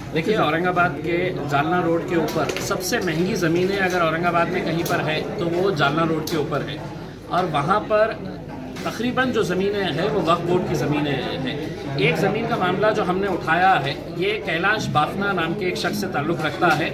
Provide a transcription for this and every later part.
देखिए, औरंगाबाद के जालना रोड के ऊपर सबसे महंगी ज़मीनें अगर औरंगाबाद में कहीं पर है तो वो जालना रोड के ऊपर है। और वहाँ पर तकरीबन जो ज़मीनें हैं वो वक्फ बोर्ड की ज़मीनें हैं। एक ज़मीन का मामला जो हमने उठाया है, ये कैलाश बाफना नाम के एक शख्स से ताल्लुक़ रखता है,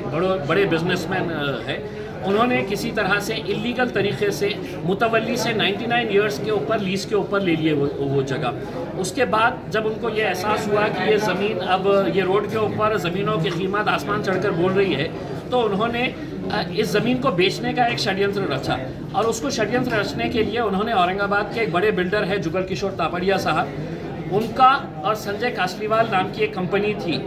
बड़े बिजनेसमैन है। उन्होंने किसी तरह से इलीगल तरीके से मुतवल्ली से 99 ईयर्स के ऊपर लीज़ के ऊपर ले लिए वो जगह। उसके बाद जब उनको ये एहसास हुआ कि ये ज़मीन अब ये रोड के ऊपर ज़मीनों की कीमत आसमान चढ़कर बोल रही है, तो उन्होंने इस ज़मीन को बेचने का एक षड्यंत्र रचा। और उसको षड्यंत्र रचने के लिए उन्होंने औरंगाबाद के एक बड़े बिल्डर है जुगल किशोर तापड़िया साहब, उनका और संजय कासलीवाल नाम की एक कंपनी थी,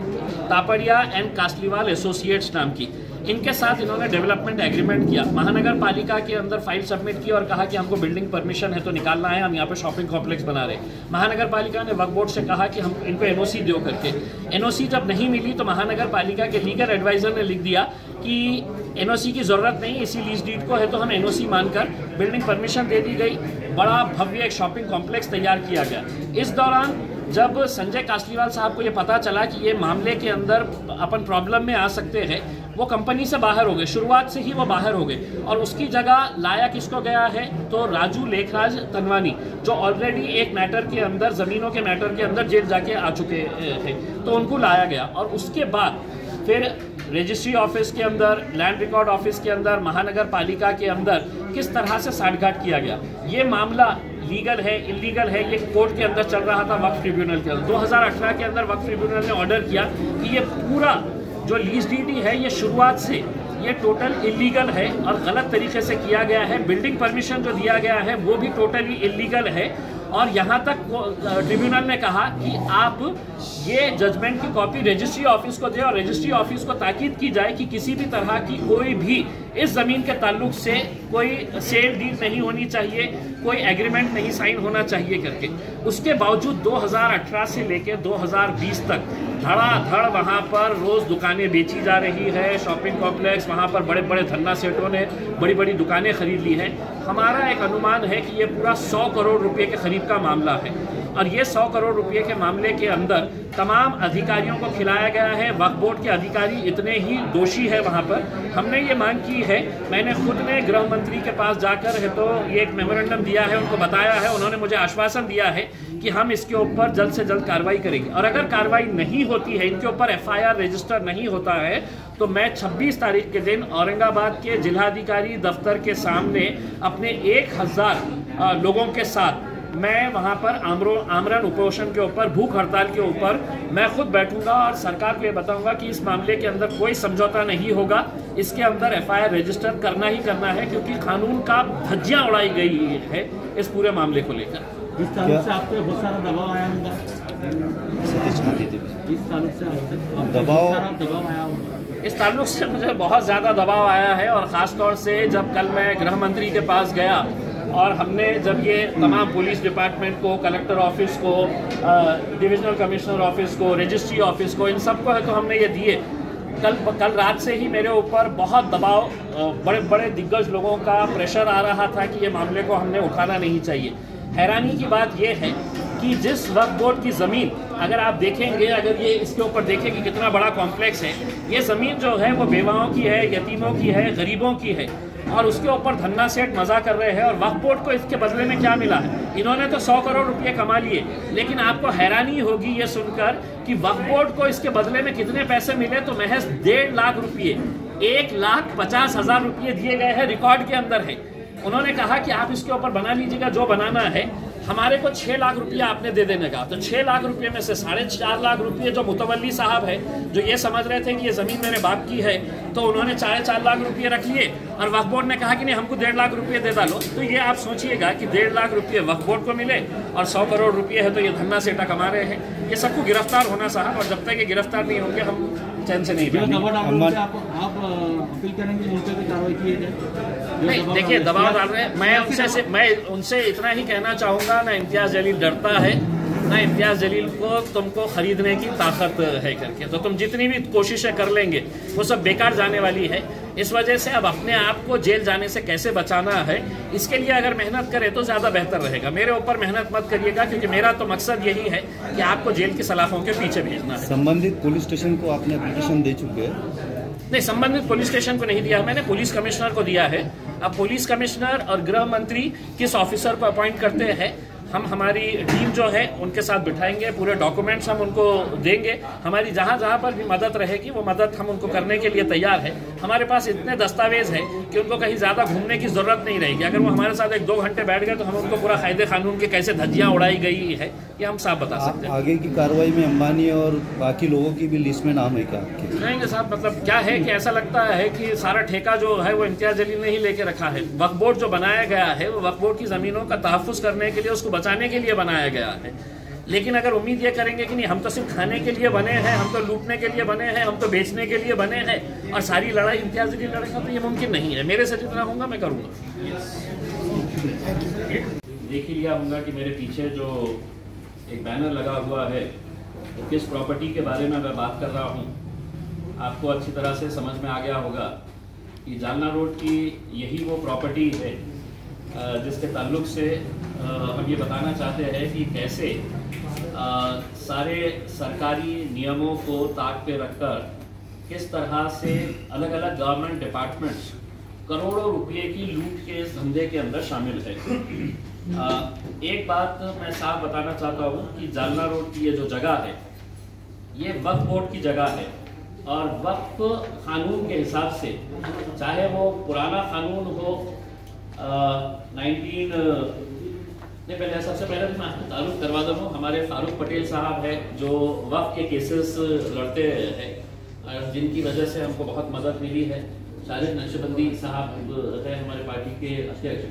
तापड़िया एंड कासलीवाल एसोसिएट्स नाम की, इनके साथ इन्होंने डेवलपमेंट एग्रीमेंट किया। महानगर पालिका के अंदर फाइल सबमिट की और कहा कि हमको बिल्डिंग परमिशन है तो निकालना है, हम यहाँ पे शॉपिंग कॉम्प्लेक्स बना रहे हैं। महानगर पालिका ने वक्फ बोर्ड से कहा कि हम इनको एनओसी दो करके। एनओसी जब नहीं मिली तो महानगर पालिका के लीगल एडवाइज़र ने लिख दिया कि एनओसी की ज़रूरत नहीं, इसी लीज डीड को है तो हम एनओसी मानकर बिल्डिंग परमिशन दे दी गई। बड़ा भव्य एक शॉपिंग कॉम्प्लेक्स तैयार किया गया। इस दौरान जब संजय कासलीवाल साहब को ये पता चला कि ये मामले के अंदर अपन प्रॉब्लम में आ सकते हैं, वो कंपनी से बाहर हो गए। शुरुआत से ही वो बाहर हो गए और उसकी जगह लाया किसको गया है तो राजू लेखराज तनवानी, जो ऑलरेडी एक मैटर के अंदर, ज़मीनों के मैटर के अंदर जेल जाके आ चुके थे, तो उनको लाया गया। और उसके बाद फिर रजिस्ट्री ऑफिस के अंदर, लैंड रिकॉर्ड ऑफिस के अंदर, महानगर पालिका के अंदर किस तरह से साठगांठ किया गया। ये मामला लीगल है इलीगल है, ये कोर्ट के अंदर चल रहा था वक्फ ट्रिब्यूनल के अंदर। 2018 के अंदर वक्फ ट्रिब्यूनल ने ऑर्डर किया कि ये पूरा जो लीज डीडी है ये शुरुआत से ये टोटल इलीगल है और गलत तरीके से किया गया है। बिल्डिंग परमिशन जो दिया गया है वो भी टोटली इलीगल है। और यहाँ तक ट्रिब्यूनल ने कहा कि आप ये जजमेंट की कॉपी रजिस्ट्री ऑफिस को दें और रजिस्ट्री ऑफिस को ताकीद की जाए कि किसी भी तरह की कोई भी इस ज़मीन के ताल्लुक से कोई सेल डीड नहीं होनी चाहिए, कोई एग्रीमेंट नहीं साइन होना चाहिए करके। उसके बावजूद 2018 से लेकर 2020 तक धड़ाधड़ वहाँ पर रोज़ दुकानें बेची जा रही है। शॉपिंग कॉम्प्लेक्स, वहाँ पर बड़े बड़े धन्ना सेठों ने बड़ी बड़ी दुकानें खरीद ली हैं। हमारा एक अनुमान है कि ये पूरा 100 करोड़ रुपए के करीब का मामला है। और ये 100 करोड़ रुपए के मामले के अंदर तमाम अधिकारियों को खिलाया गया है। वक्फ बोर्ड के अधिकारी इतने ही दोषी है वहाँ पर। हमने ये मांग की है, मैंने खुद ने गृह मंत्री के पास जाकर है तो ये एक मेमोरेंडम दिया है, उनको बताया है, उन्होंने मुझे आश्वासन दिया है कि हम इसके ऊपर जल्द से जल्द कार्रवाई करेंगे। और अगर कार्रवाई नहीं होती है, इनके ऊपर FIR रजिस्टर नहीं होता है, तो मैं 26 तारीख के दिन औरंगाबाद के जिलाधिकारी दफ्तर के सामने अपने 1000 लोगों के साथ मैं वहाँ पर आमरण उपोषण के ऊपर, भूख हड़ताल के ऊपर मैं खुद बैठूंगा और सरकार को ये बताऊंगा कि इस मामले के अंदर कोई समझौता नहीं होगा। इसके अंदर FIR रजिस्टर करना ही करना है, क्योंकि कानून का धज्जियाँ उड़ाई गई है इस पूरे मामले को लेकर। इस ताल्लुक से आप पे बहुत सारा दबाव आया होगा। इस ताल्लुक से दबाव आया होगा। इस ताल्लुक से मुझे बहुत ज़्यादा दबाव आया है। और ख़ास तौर से जब कल मैं गृह मंत्री के पास गया और हमने जब ये तमाम पुलिस डिपार्टमेंट को, कलेक्टर ऑफिस को, डिविजनल कमिश्नर ऑफिस को, रजिस्ट्री ऑफिस को, इन सबको है तो हमने ये दिए। कल रात से ही मेरे ऊपर बहुत दबाव, बड़े बड़े दिग्गज लोगों का प्रेशर आ रहा था कि ये मामले को हमने उठाना नहीं चाहिए। हैरानी की बात यह है कि जिस वक्फ बोर्ड की ज़मीन, अगर आप देखेंगे, अगर ये इसके ऊपर देखें कि कितना बड़ा कॉम्प्लेक्स है, ये ज़मीन जो है वो बेवाओं की है, यतीमों की है, गरीबों की है, और उसके ऊपर धन्ना सेठ मज़ा कर रहे हैं। और वक्फ बोर्ड को इसके बदले में क्या मिला है? इन्होंने तो 100 करोड़ रुपये कमा लिए, लेकिन आपको हैरानी होगी ये सुनकर कि वक्फ बोर्ड को इसके बदले में कितने पैसे मिले, तो महज 1.5 लाख रुपये, 1,50,000 रुपये दिए गए हैं, रिकॉर्ड के अंदर है। उन्होंने कहा कि आप इसके ऊपर बना लीजिएगा जो बनाना है, हमारे को 6 लाख रुपया आपने दे देने का। तो 6 लाख रुपये में से 4.5 लाख रुपये जो मुतवल्ली साहब है, जो ये समझ रहे थे कि ये ज़मीन मेरे बाप की है, तो उन्होंने 4.5 लाख रुपये रख लिए और वक्फ बोर्ड ने कहा कि नहीं, हमको 1.5 लाख रुपये दे डालो। तो ये आप सोचिएगा कि 1.5 लाख रुपये वक्फ बोर्ड को मिले और 100 करोड़ रुपये है तो ये धन्ना सेठा कमा रहे हैं। ये सबको गिरफ्तार होना साहब, और जब तक ये गिरफ्तार नहीं होंगे हम चैन से नहीं बैठेंगे। आप अपील करेंगे उन पर कार्रवाई की जाए? नहीं, देखिए, दबाव डाल रहे हैं। मैं उनसे इतना ही कहना चाहूँगा, ना इम्तियाज़ जलील डरता है ना इम्तियाज़ जलील को तुमको खरीदने की ताकत है करके, तो तुम जितनी भी कोशिशें कर लेंगे वो सब बेकार जाने वाली है। इस वजह से अब अपने आप को जेल जाने से कैसे बचाना है, इसके लिए अगर मेहनत करें तो ज़्यादा बेहतर रहेगा। मेरे ऊपर मेहनत मत करिएगा, क्योंकि मेरा तो मकसद यही है कि आपको जेल की सलाखों के पीछे भेजना है। संबंधित पुलिस स्टेशन को आपने एप्लीकेशन दे चुके हैं? नहीं, संबंधित पुलिस स्टेशन को नहीं दिया, मैंने पुलिस कमिश्नर को दिया है। अब पुलिस कमिश्नर और गृह मंत्री किस ऑफिसर को अपॉइंट करते हैं, हम हमारी टीम जो है उनके साथ बिठाएंगे, पूरे डॉक्यूमेंट्स हम उनको देंगे। हमारी जहाँ जहाँ पर भी मदद रहेगी वो मदद हम उनको करने के लिए तैयार है। हमारे पास इतने दस्तावेज हैं कि उनको कहीं ज़्यादा घूमने की ज़रूरत नहीं रहेगी। अगर वो हमारे साथ 1-2 घंटे बैठ गए तो हम उनको पूरा कायदे कानून के कैसे धज्जियाँ उड़ाई गई है ये हम साफ बता सकते हैं। आगे की कार्रवाई में अंबानी और बाकी लोगों की भी लिस्ट में नाम है क्या आपके? नहीं साहब, मतलब क्या है कि ऐसा लगता है कि सारा ठेका जो है वो इम्तियाज़ जलील ने ही लेके रखा है। वक्फ बोर्ड जो बनाया गया है वो वक्फ बोर्ड की ज़मीनों का तहफ़्फ़ुज़ करने के लिए, उसको बचाने के लिए बनाया गया है। लेकिन अगर उम्मीद ये करेंगे कि नहीं हम तो सिर्फ खाने के लिए बने हैं, हम तो लूटने के लिए बने हैं, हम तो बेचने के लिए बने हैं और सारी लड़ाई इम्तियाज़ जलील लड़ेगा, तो ये मुमकिन नहीं है। मेरे से जितना होगा मैं करूँगा। देख ही लिया होगा कि मेरे पीछे जो एक बैनर लगा हुआ है तो किस प्रॉपर्टी के बारे में मैं बात कर रहा हूँ, आपको अच्छी तरह से समझ में आ गया होगा कि जालना रोड की यही वो प्रॉपर्टी है जिसके ताल्लुक से हम ये बताना चाहते हैं कि कैसे सारे सरकारी नियमों को ताक पे रखकर किस तरह से अलग अलग गवर्नमेंट डिपार्टमेंट्स करोड़ों रुपए की लूट के इस धंधे के अंदर शामिल है। एक बात मैं साफ बताना चाहता हूँ कि जालना रोड की ये जो जगह है ये वक्फ बोर्ड की जगह है और वक्फ कानून के हिसाब से, चाहे वो पुराना कानून हो 19 पहले सबसे पहले तो मैं आपको तारुफ करवा दूँ, हमारे फारूक पटेल साहब है जो वक्फ के केसेस लड़ते हैं और जिनकी वजह से हमको बहुत मदद मिली है। शारिद नक्शबंदी साहब है हमारे पार्टी के अध्यक्ष।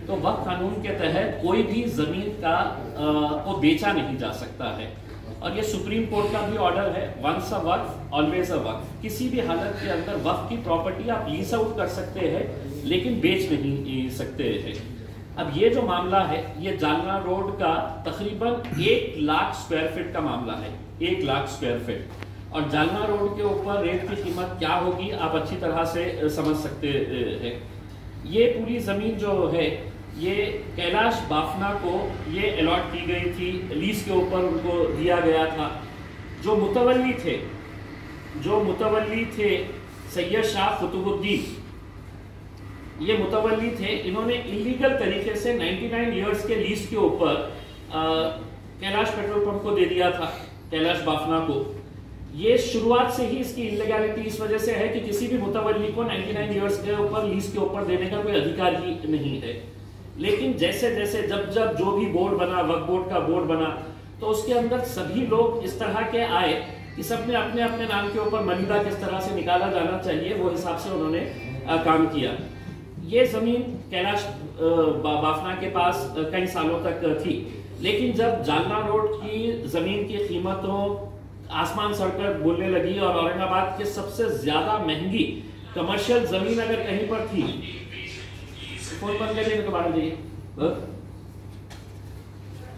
तो वक्फ कानून के तहत कोई भी जमीन का को बेचा नहीं जा सकता है और ये सुप्रीम कोर्ट का भी ऑर्डर है, once a Waqf always a वक्फ। किसी भी हालत के अंदर वक्फ की प्रॉपर्टी आप लीज आउट कर सकते हैं लेकिन बेच नहीं सकते हैं। अब ये जो मामला है ये जालना रोड का तकरीबन 1 लाख स्क्वायर फीट का मामला है, 1 लाख स्क्वायर फीट। और जालना रोड के ऊपर रेट की कीमत क्या होगी आप अच्छी तरह से समझ सकते हैं। ये पूरी जमीन जो है ये कैलाश बाफना को ये अलॉट की गई थी, लीज के ऊपर उनको दिया गया था। जो मुतवल्ली थे सैयद शाह कुतुबुद्दीन, ये मुतवल्ली थे, इन्होंने इलीगल तरीके से 99 इयर्स के लीज के ऊपर कैलाश पेट्रोल पंप को दे दिया था, कैलाश बाफना को। ये शुरुआत से ही इसकी इलीगैलिटी इस वजह से है कि किसी भी मुतवल्ली को 99 इयर्स के ऊपर लीज के ऊपर देने का कोई अधिकार ही नहीं है। लेकिन जैसे जैसे जब जो भी बोर्ड बना, वक्फ बोर्ड का बोर्ड बना, तो उसके अंदर सभी लोग इस तरह के आए कि सबने अपने अपने नाम के ऊपर मलिदा किस तरह से निकाला जाना चाहिए वो हिसाब से उन्होंने काम किया। ये जमीन कैलाश बाफना के पास कई सालों तक थी, लेकिन जब जालना रोड की जमीन की कीमतों आसमान सड़कर बोलने लगी और औरंगाबाद के सबसे ज्यादा महंगी कमर्शियल जमीन अगर कहीं पर थी, फोन बंद करके इनको बाहर जाइए।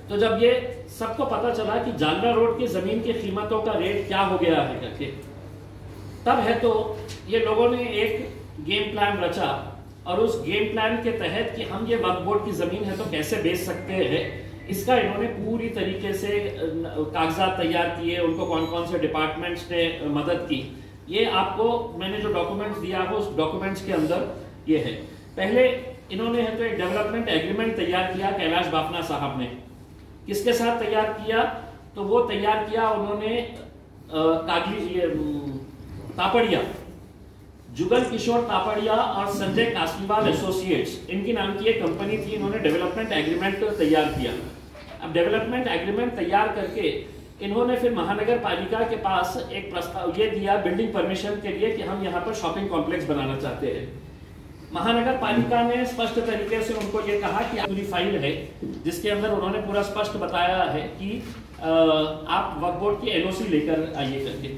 तो जब ये सबको पता चला कि जालना रोड की जमीन की कीमतों का रेट क्या हो गया है करके, तब है तो ये लोगों ने एक गेम प्लान रचा और उस गेम प्लान के तहत कि हम ये वक्फ बोर्ड की जमीन है तो कैसे बेच सकते हैं, इसका इन्होंने पूरी तरीके से कागजात तैयार किए। उनको कौन कौन से डिपार्टमेंट्स ने मदद की, ये आपको मैंने जो डॉक्यूमेंट्स दिया है उस डॉक्यूमेंट्स के अंदर ये है। पहले इन्होंने है तो एक डेवलपमेंट एग्रीमेंट तैयार किया कैलाश बाफना साहब ने। किसके साथ तैयार किया, तो वो तैयार किया उन्होंने तापड़िया, जुगल किशोर तापड़िया और संजय कासलीवाल एसोसिएट्स, इनकी नाम की एक कंपनी थी। इन्होंने डेवलपमेंट एग्रीमेंट तैयार किया। अब डेवलपमेंट एग्रीमेंट तैयार करके इन्होंने फिर महानगर पालिका के पास एक प्रस्ताव ये दिया बिल्डिंग परमिशन के लिए कि हम यहाँ पर शॉपिंग कॉम्प्लेक्स बनाना चाहते हैं। महानगर पालिका ने स्पष्ट तरीके से उनको ये कहा कि पूरी फाइल है जिसके अंदर उन्होंने पूरा स्पष्ट बताया है कि आप वक्फ बोर्ड की एनओसी लेकर आइए करके।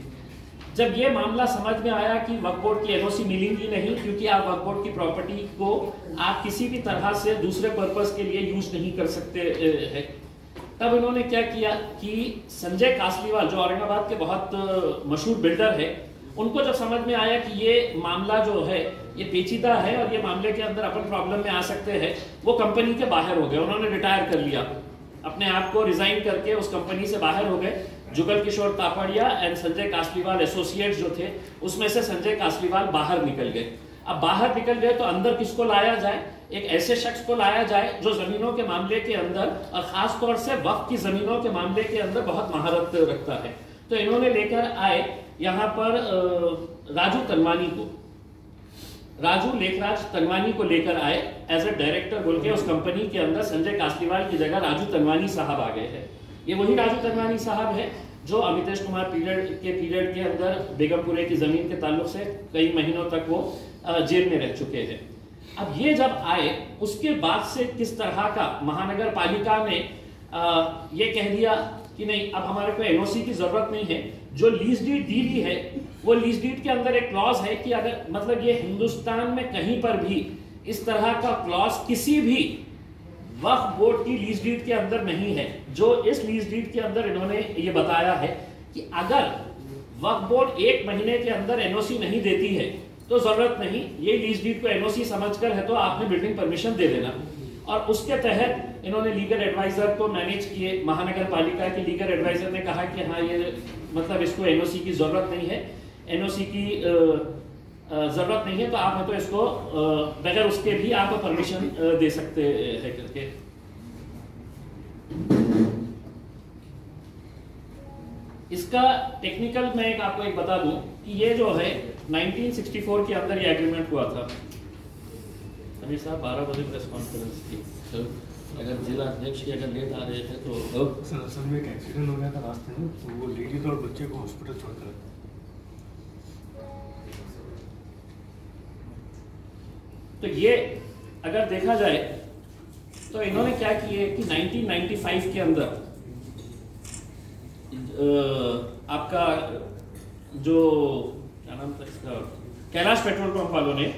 जब ये मामला समझ में आया कि वक्फ बोर्ड की एनओसी मिलेगी नहीं, क्योंकि आप वक्फ बोर्ड की प्रॉपर्टी को आप किसी भी तरह से दूसरे पर्पस के लिए यूज नहीं कर सकते हैं, तब इन्होंने क्या किया कि संजय कासलीवाल जो औरंगाबाद के बहुत मशहूर बिल्डर है, उनको जब समझ में आया कि ये मामला जो है ये पेचीदा है और ये मामले के अंदर अपन प्रॉब्लम में आ सकते हैं, वो कंपनी के बाहर हो गए। उन्होंने रिटायर कर लिया, अपने आप को रिजाइन करके उस कंपनी से बाहर हो गए। जुगल किशोर तापड़िया एंड संजय कासलीवाल एसोसिएट्स जो थे, उसमें से संजय कासलीवाल बाहर निकल गए। अब बाहर निकल गए तो अंदर किसको लाया जाए? एक ऐसे शख्स को लाया जाए जो जमीनों के मामले के अंदर और खास तौर से वक्फ की जमीनों के मामले के अंदर बहुत महारत रखता है। तो इन्होंने लेकर आए यहाँ पर राजू तनवानी को, राजू लेखराज तनवानी को लेकर आए एज ए डायरेक्टर बोल के। उस कंपनी के अंदर संजय कासलीवाल की जगह राजू तनवानी साहब आ गए हैं। ये वही राजू तनवानी साहब है जो अमितेश कुमार पीरियड के अंदर बेगमपुरे की जमीन के ताल्लुक से कई महीनों तक वो जेल में रह चुके हैं। अब ये जब आए उसके बाद से किस तरह का महानगर पालिका ने ये कह दिया कि नहीं, अब हमारे को एनओसी की जरूरत नहीं है। जो लीज डीड दी हुई है वो लीज डीड के अंदर एक क्लॉज है कि अगर मतलब ये हिंदुस्तान में कहीं पर भी इस तरह का क्लॉज किसी भी वक्फ बोर्ड की लीज डीड के अंदर नहीं है। जो इस लीज डीड के अंदर इन्होंने ये बताया है कि अगर वक्फ बोर्ड 1 महीने के अंदर एनओसी नहीं देती है तो जरूरत नहीं, ये लीज डीड को एनओसी समझकर है तो आपने बिल्डिंग परमिशन दे देना। और उसके तहत इन्होंने लीगल एडवाइजर को मैनेज किए। महानगर पालिका के लीगल एडवाइजर ने कहा कि हाँ ये मतलब इसको एनओसी की जरूरत नहीं है, एनओसी की जरूरत नहीं है तो आप है तो इसको बगैर उसके भी आप परमिशन दे सकते हैं करके। इसका टेक्निकल मैं आपको एक बता दूं कि ये जो है 1964 के अंदर ये एग्रीमेंट हुआ था। अभी साहब 12 बजे प्रेस कॉन्फ्रेंस थी, तो अगर जिला अध्यक्ष की अगर लेट आ रहे थे तो असल में एक एक्सीडेंट हो गया था रास्ते में, तो वो लेडीज और बच्चे को हॉस्पिटल छोड़कर। तो ये अगर देखा जाए तो इन्होंने क्या किए कि 1995 के अंदर आपका जो क्या नाम था इसका, कैलाश पेट्रोल पंप वालों ने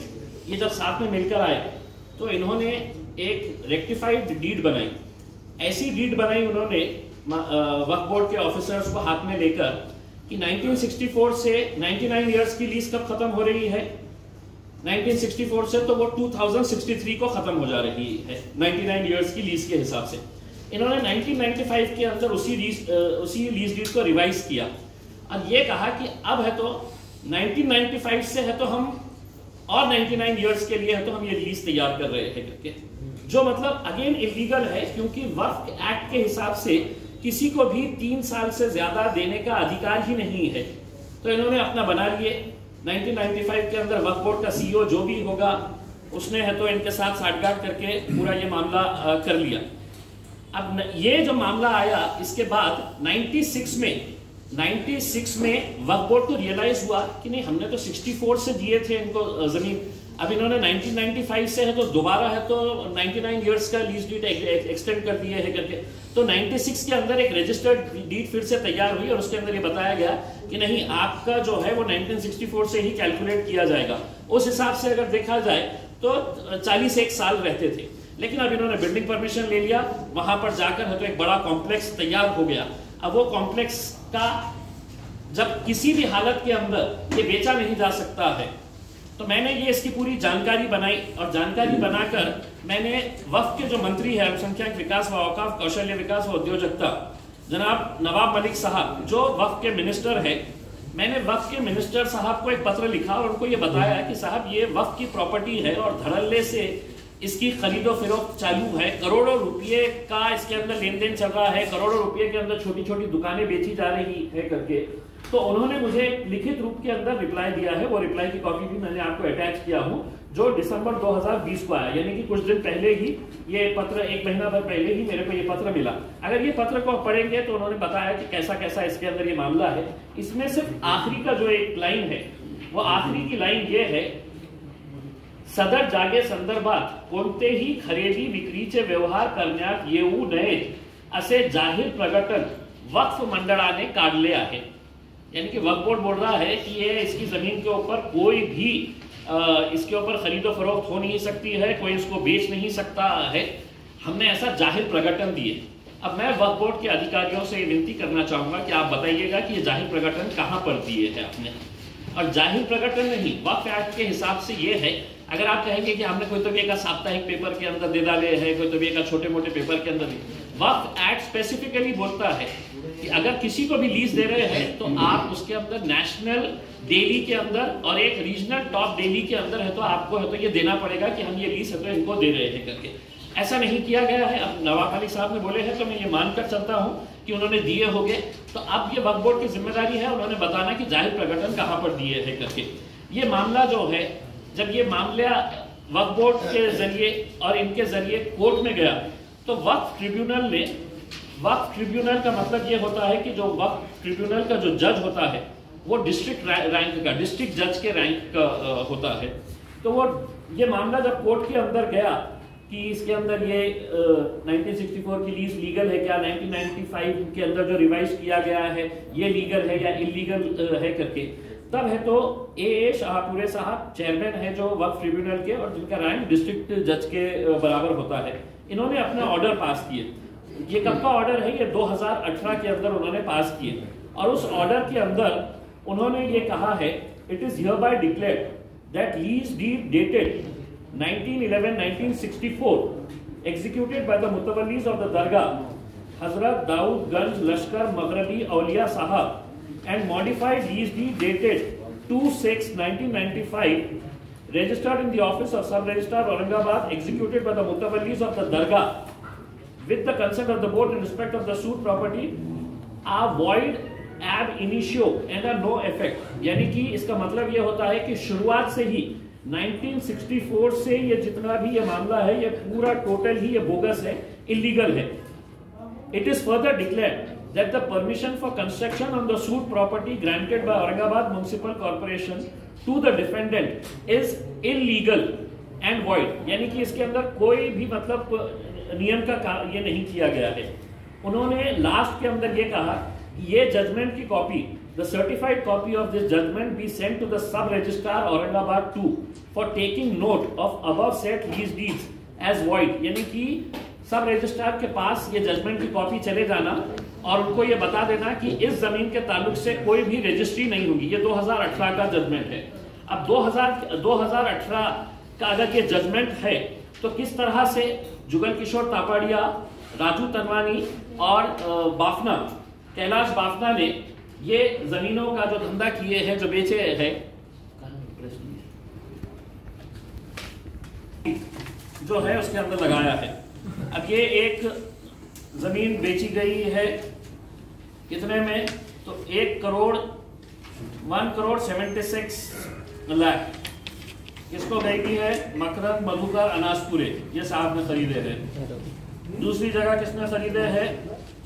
ये जब साथ में मिलकर आए तो इन्होंने एक रेक्टिफाइड डीड बनाई। ऐसी डीड बनाई उन्होंने वक्फ बोर्ड के ऑफिसर्स को हाथ में लेकर कि 1964 से 99 इयर्स की लीज कब खत्म हो रही है, 1964 से तो वो 2063 को खत्म हो जा रही है 99 इयर्स की लीज के हिसाब से। इन्होंने 1995 के अंदर उसी लीज डीड को रिवाइज किया और ये कहा कि अब है तो 1995 से है तो हम और 99 इयर्स के लिए है तो हम ये लीज तैयार कर रहे हैं करके, जो मतलब अगेन इलीगल है क्योंकि वक्फ एक्ट के हिसाब से किसी को भी 3 साल से ज्यादा देने का अधिकार ही नहीं है। तो इन्होंने अपना बना लिए। 1995 के अंदर वक्फ बोर्ड का सीईओ जो भी होगा उसने है तो इनके साथ साठगांठ करके पूरा ये मामला कर लिया। अब ये जो मामला आया इसके बाद 96 में वक्फ बोर्ड को रियलाइज हुआ कि नहीं, हमने तो 64 से दिए थे इनको जमीन, अब इन्होंने 1995 से है तो दोबारा है तो 99 इयर्स का लीज डीड एक्सटेंड कर दिए है करके। तो 96 के अंदर एक रजिस्टर्ड डीड फिर से तैयार हुई और उसके अंदर ये बताया गया कि नहीं, आपका जो है वो 1964 से ही कैलकुलेट किया जाएगा। उस हिसाब से अगर देखा जाए तो 41 साल रहते थे। लेकिन अब इन्होंने बिल्डिंग परमिशन ले लिया, वहां पर जाकर है तो एक बड़ा कॉम्प्लेक्स तैयार हो गया। अब वो कॉम्प्लेक्स का जब किसी भी हालत के अंदर ये बेचा नहीं जा सकता है तो मैंने ये इसकी पूरी जानकारी बनाई और जानकारी बनाकर मैंने वक्फ के जो मंत्री है अल्पसंख्यक विकास व औकाफ, कौशल्य विकास व उद्योजकता, जनाब नवाब मलिक साहब जो वक्फ के मिनिस्टर है, मैंने वक्फ के मिनिस्टर साहब को एक पत्र लिखा और उनको ये बताया कि साहब ये वक्फ की प्रॉपर्टी है और धड़ल्ले से इसकी खरीदो फरोख्त चालू है, करोड़ों रुपये का इसके अंदर लेन देन चल रहा है, करोड़ों रुपये के अंदर छोटी छोटी दुकानें बेची जा रही है करके। तो उन्होंने मुझे लिखित रूप के अंदर रिप्लाई दिया है, वो रिप्लाई की कॉपी भी मैंने आपको अटैच किया हूं, जो दिसंबर 2020 को आया, यानी कि कुछ दिन पहले ही ये पत्र, 1 महीना भर पहले ही मेरे को ये पत्र मिला। अगर ये पत्र को पढ़ेंगे तो उन्होंने बताया कि कैसा कैसा इसके अंदर ये मामला है। इसमें सिर्फ आखिरी का जो एक लाइन है, वो आखिरी की लाइन ये है, सदर जागे संदर्भात कोणतेही खरेदी विक्रीचे व्यवहार करण्यात येऊ नयेत असे जाहीर प्रकटन वक्फ मंडळाने काढले आहे। यानी कि वक्फ बोर्ड बोल रहा है कि ये इसकी जमीन के ऊपर कोई भी इसके ऊपर खरीदो फरोख्त हो नहीं सकती है, कोई इसको बेच नहीं सकता है। हमने ऐसा जाहिर प्रकटन दिए। अब मैं वक्फ बोर्ड के अधिकारियों से ये विनती करना चाहूँगा कि आप बताइएगा कि ये जाहिर प्रकटन कहाँ पर दिए है आपने, और जाहिर प्रकटन नहीं, वक्फ एक्ट के हिसाब से ये है। अगर आप कहेंगे कि हमने कोई तो भी एक साप्ताहिक पेपर के अंदर दे डाले है, कोई तो भी एक छोटे मोटे पेपर के अंदर, वक्फ एक्ट स्पेसिफिकली बोलता है कि अगर किसी को भी लीज दे रहे हैं तो आप उसके अंदर नेशनल डेली के अंदर और एक रीजनल टॉप डेली के अंदर है तो आपको है तो ये देना पड़ेगा कि हम ये लीज है तो इनको दे रहे हैं करके। ऐसा नहीं किया गया है। अब नवाब अली साहब ने बोले हैं तो मैं ये मानकर चलता हूँ कि उन्होंने दिए होंगे, तो अब ये वक्फ बोर्ड की जिम्मेदारी है उन्होंने बताना कि जाहिर प्रकटन कहाँ पर दिए हैं करके। ये मामला जो है, जब ये मामला वक्फ बोर्ड के जरिए और इनके जरिए कोर्ट में गया तो वक्फ ट्रिब्यूनल ने, वक्फ ट्रिब्यूनल का मतलब ये होता है कि जो वक्फ ट्रिब्यूनल का जो जज होता है वो डिस्ट्रिक्ट रैंक का, डिस्ट्रिक्ट जज के रैंक का होता है। तो वो ये मामला जब कोर्ट के अंदर गया कि इसके अंदर ये 1964 की लीज लीगल है क्या, 1995 के अंदर जो रिवाइज किया गया है ये लीगल है या इलीगल है करके, तब है तो ए शाहपुरे साहब चेयरमैन है जो वक्फ ट्रिब्यूनल के और जिनका रैंक डिस्ट्रिक्ट जज के बराबर होता है, इन्होंने अपने ऑर्डर पास किए। ये कब का ऑर्डर है? ये 2018 के अंदर उन्होंने पास किए और उस ऑर्डर के अंदर उन्होंने ये कहा है, it is hereby declared that lease deed dated 1911-1964 executed by the Mutawallis of the Dargah Hazrat Daud Ganj Lashkar Maghrabi Auliya Sahab and modified lease deed dated 2/6/1995 registered in the office of Sub-Registrar Aurangabad executed by the Mutawallis of the Dargah with the consent of the board in respect of the suit property are void ab initio and are no effect। यानी कि इसका मतलब ये होता है कि शुरुआत से ही 1964 से ये जितना भी ये मामला है ये पूरा टोटल ही ये बोगस है, इलीगल है। It is further declared that the permission for construction on the suit property granted by Aurangabad municipal corporation to the defendant is illegal and void. यानी कि इसके अंदर कोई भी मतलब नियम का ये नहीं किया गया है। उन्होंने लास्ट के अंदर ये कहा कि ये जजमेंट की copy, the certified copy of this judgment be sent to the sub-registrar Aurangabad 2 for taking note of above said lease deeds as void। यानी कि सब रजिस्ट्रार के पास ये जजमेंट की कॉपी चले जाना और उनको ये बता देना कि इस जमीन के ताल्लुक से कोई भी रजिस्ट्री नहीं होगी। ये 2018 का जजमेंट है। अब 2018 का अगर ये जजमेंट है तो किस तरह से जुगल किशोर तापाड़िया, राजू तनवानी और बाफना, कैलाश बाफना ने ये जमीनों का जो धंधा किए हैं, जो बेचे हैं, जो है उसके अंदर लगाया है। अब ये एक जमीन बेची गई है कितने में? तो 1,76 लाख किसको गई है? मकरंद मधुकर अनासपुरे, ये साहब ने खरीदे हैं। दूसरी जगह किसने खरीदे हैं?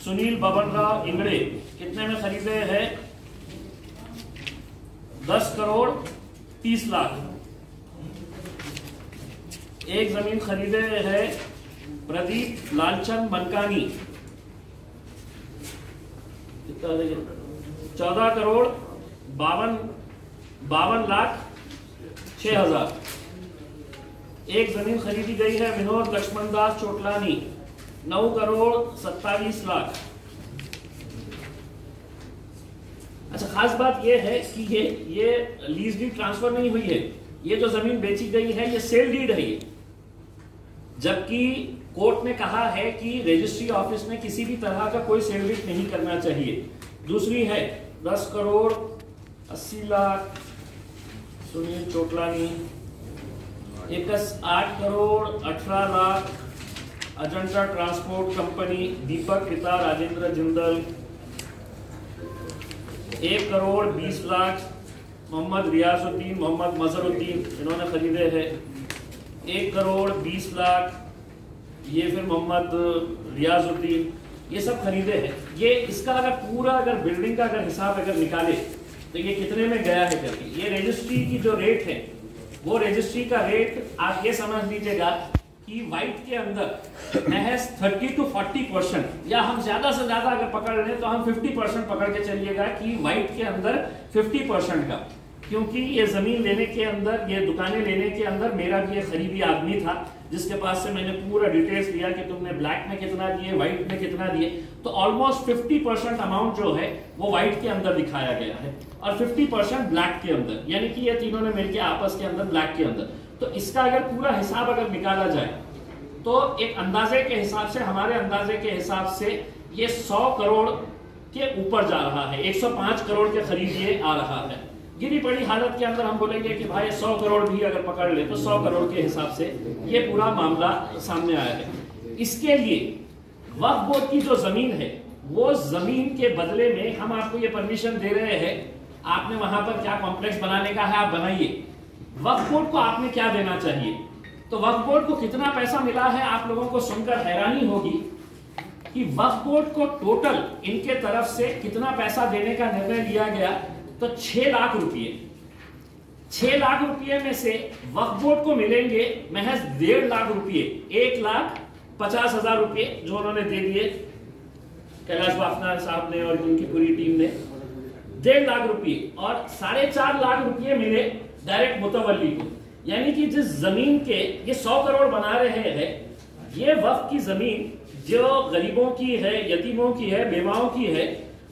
सुनील बबन राव इंगड़े, कितने में खरीदे हैं? 10,30 लाख। एक जमीन खरीदे हैं प्रदीप लालचंद मनकानी, 14,52,06,000। एक जमीन खरीदी गई है विनोद लक्ष्मण दास चोटलानी, 9,27 लाख। अच्छा, खास बात यह है कि ये लीज डीड ट्रांसफर नहीं हुई है। ये जो जमीन बेची गई है ये सेल डीड है ये, जबकि कोर्ट ने कहा है कि रजिस्ट्री ऑफिस में किसी भी तरह का कोई सेल डीड नहीं करना चाहिए। दूसरी है 10,80 लाख सुनील चोटलानी, 8,18 लाख अजंता ट्रांसपोर्ट कंपनी दीपक पिता राजेंद्र जिंदल, 1,20 लाख मोहम्मद रियाजुद्दीन मोहम्मद मजहरुद्दीन, इन्होंने खरीदे हैं। 1,20 लाख ये फिर मोहम्मद रियाजुद्दीन, ये सब खरीदे हैं। ये इसका अगर पूरा अगर बिल्डिंग का अगर हिसाब अगर निकाले तो ये कितने में गया है करके, ये रजिस्ट्री की जो रेट है वो रजिस्ट्री का रेट आप ये समझ लीजिएगा कि व्हाइट के अंदर महज 30 to 40%, या हम ज्यादा से ज्यादा अगर पकड़ रहे हैं तो हम 50% पकड़ के चलिएगा कि व्हाइट के अंदर 50% का क्योंकि ये ज़मीन लेने के अंदर, ये दुकानें लेने के अंदर मेरा भी एक करीबी आदमी था जिसके पास से मैंने पूरा डिटेल्स लिया कि तुमने ब्लैक में कितना दिए, व्हाइट में कितना दिए। तो ऑलमोस्ट 50% अमाउंट जो है वो व्हाइट के अंदर दिखाया गया है और 50% ब्लैक के अंदर, यानी कि ये तीनों ने मिलकर आपस के अंदर ब्लैक के अंदर। तो इसका अगर पूरा हिसाब अगर निकाला जाए तो एक अंदाजे के हिसाब से, हमारे अंदाजे के हिसाब से ये 100 करोड़ के ऊपर जा रहा है, 105 करोड़ के करीब ये आ रहा है। गिरी पड़ी हालत के अंदर हम बोलेंगे कि भाई 100 करोड़ भी अगर पकड़ ले तो 100 करोड़ के हिसाब से ये पूरा मामला सामने आया है। इसके लिए वक्फ बोर्ड की जो जमीन है, वो जमीन के बदले में हम आपको ये परमिशन दे रहे हैं, आपने वहां पर क्या कॉम्प्लेक्स बनाने का है आप बनाइए। वक्फ बोर्ड को आपने क्या देना चाहिए, तो वक्फ बोर्ड को कितना पैसा मिला है आप लोगों को सुनकर हैरानी होगी कि वक्फ बोर्ड को टोटल इनके तरफ से कितना पैसा देने का निर्णय लिया गया, तो 6 लाख रुपये। 6 लाख रुपये में से वक्फ बोर्ड को मिलेंगे महज 1.5 लाख रुपये, 1,50,000 रुपये जो उन्होंने दे दिए कैलाश बाफना साहब ने और उनकी पूरी टीम ने, 1.5 लाख रुपये, और 4.5 लाख रुपये मिले डायरेक्ट मुतवल्ली को। यानी कि जिस जमीन के ये 100 करोड़ बना रहे हैं, ये वक्फ की जमीन जो गरीबों की है, यतीमों की है, बेवाओं की है,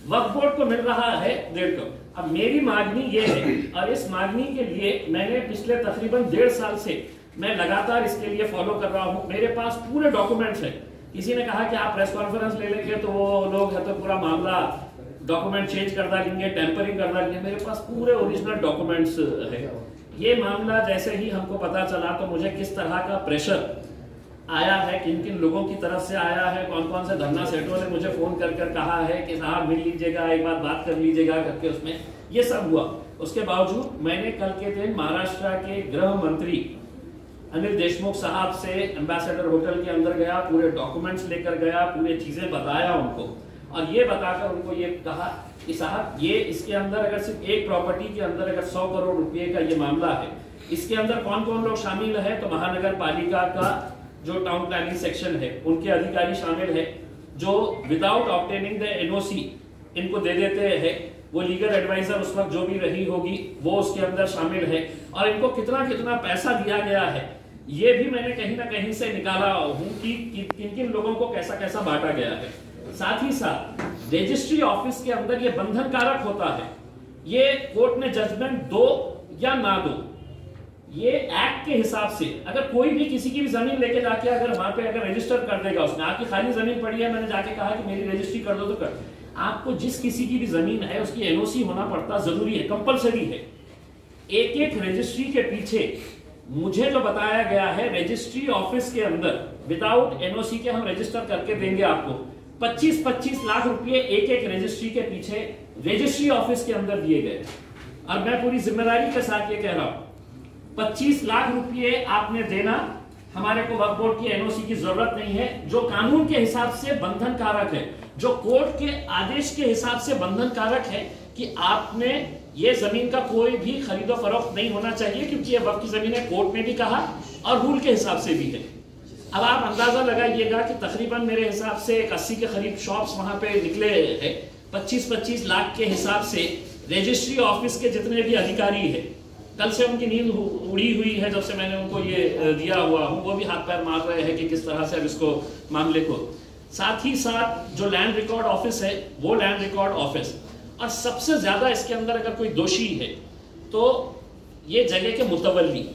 वक्फ बोर्ड को मिल रहा है 1.5 करोड़। अब मेरी मांगनी ये है, और इस मांगनी के लिए मैंने पिछले तकरीबन 1.5 साल से मैं लगातार इसके लिए फॉलो कर रहा हूं। मेरे पास पूरे डॉक्यूमेंट्स हैं। किसी ने कहा कि आप प्रेस कॉन्फ्रेंस ले लेंगे तो वो लोग है तो पूरा मामला डॉक्यूमेंट चेंज कर देंगे, टेम्परिंग कर देंगे। मेरे पास पूरे ओरिजिनल डॉक्यूमेंट्स है। ये मामला जैसे ही हमको पता चला तो मुझे किस तरह का प्रेशर आया है, किन किन लोगों की तरफ से आया है, कौन कौन से धरना सेठों ने मुझे फोन कर कर कहा है कि साहब मिल लीजिएगा, एक बार बात कर लीजिएगा करके, उसमें ये सब हुआ। उसके बावजूद मैंने कल के दिन महाराष्ट्र के गृह मंत्री अनिल देशमुख साहब से एम्बेसडर होटल के अंदर गया, पूरे डॉक्यूमेंट्स लेकर गया, पूरे चीजें बताया उनको, और ये बताकर उनको ये कहा कि साहब ये इसके अंदर अगर सिर्फ एक प्रॉपर्टी के अंदर अगर 100 करोड़ रुपए का ये मामला है, इसके अंदर कौन कौन लोग शामिल है, तो महानगर पालिका का जो टाउन प्लानिंग सेक्शन है उनके अधिकारी शामिल है, जो विदाउट ऑब्टेनिंग द एनओसी इनको दे देते हैं, वो लीगल एडवाइजर उस वक्त जो भी रही होगी वो उसके अंदर शामिल है, और इनको कितना कितना पैसा दिया गया है ये भी मैंने कहीं ना कहीं से निकाला हूं कि किन किन लोगों को कैसा कैसा बांटा गया है। साथ ही साथ रजिस्ट्री ऑफिस के अंदर ये बंधन कारक होता है, ये कोर्ट ने जजमेंट दो या ना दो, ये एक्ट के हिसाब से अगर कोई भी किसी की भी जमीन लेके जाके अगर वहां पे अगर रजिस्टर कर देगा, उसने आपकी खाली जमीन पड़ी है, मैंने जाके कहा कि मेरी रजिस्ट्री कर दो, तो कर, आपको जिस किसी की भी जमीन है उसकी एनओसी होना पड़ता जरूरी है, कंपलसरी है। एक एक रजिस्ट्री के पीछे मुझे जो बताया गया है, रजिस्ट्री ऑफिस के अंदर विदाउट एनओसी के हम रजिस्टर करके देंगे आपको 25-25 लाख रुपए एक एक रजिस्ट्री के पीछे रजिस्ट्री ऑफिस के अंदर दिए गए। और मैं पूरी जिम्मेदारी के साथ ये कह रहा हूं, 25 लाख रुपए आपने देना, हमारे को वक्फ बोर्ड की एनओसी की जरूरत नहीं है, जो कानून के हिसाब से बंधन कारक है, जो कोर्ट के आदेश के हिसाब से बंधन कारक है कि आपने ये जमीन का कोई भी खरीदो फरोख्त नहीं होना चाहिए, क्योंकि ये वक्फ की जमीन है, कोर्ट ने भी कहा और रूल के हिसाब से भी है। अब आप अंदाजा लगाइएगा कि तकरीबन मेरे हिसाब से 80 के करीब शॉप्स वहां पे निकले हैं, 25-25 लाख के हिसाब से रजिस्ट्री ऑफिस के जितने भी अधिकारी है, कल से उनकी नींद उड़ी हुई है जब से मैंने उनको ये दिया हुआ हूं, वो भी हाथ पैर मार रहे हैं कि किस तरह से अब इसको मामले को। साथ ही साथ जो लैंड रिकॉर्ड ऑफिस है वो लैंड रिकॉर्ड ऑफिस, और सबसे ज्यादा इसके अंदर अगर कोई दोषी है तो ये जगह के मुतवल्ली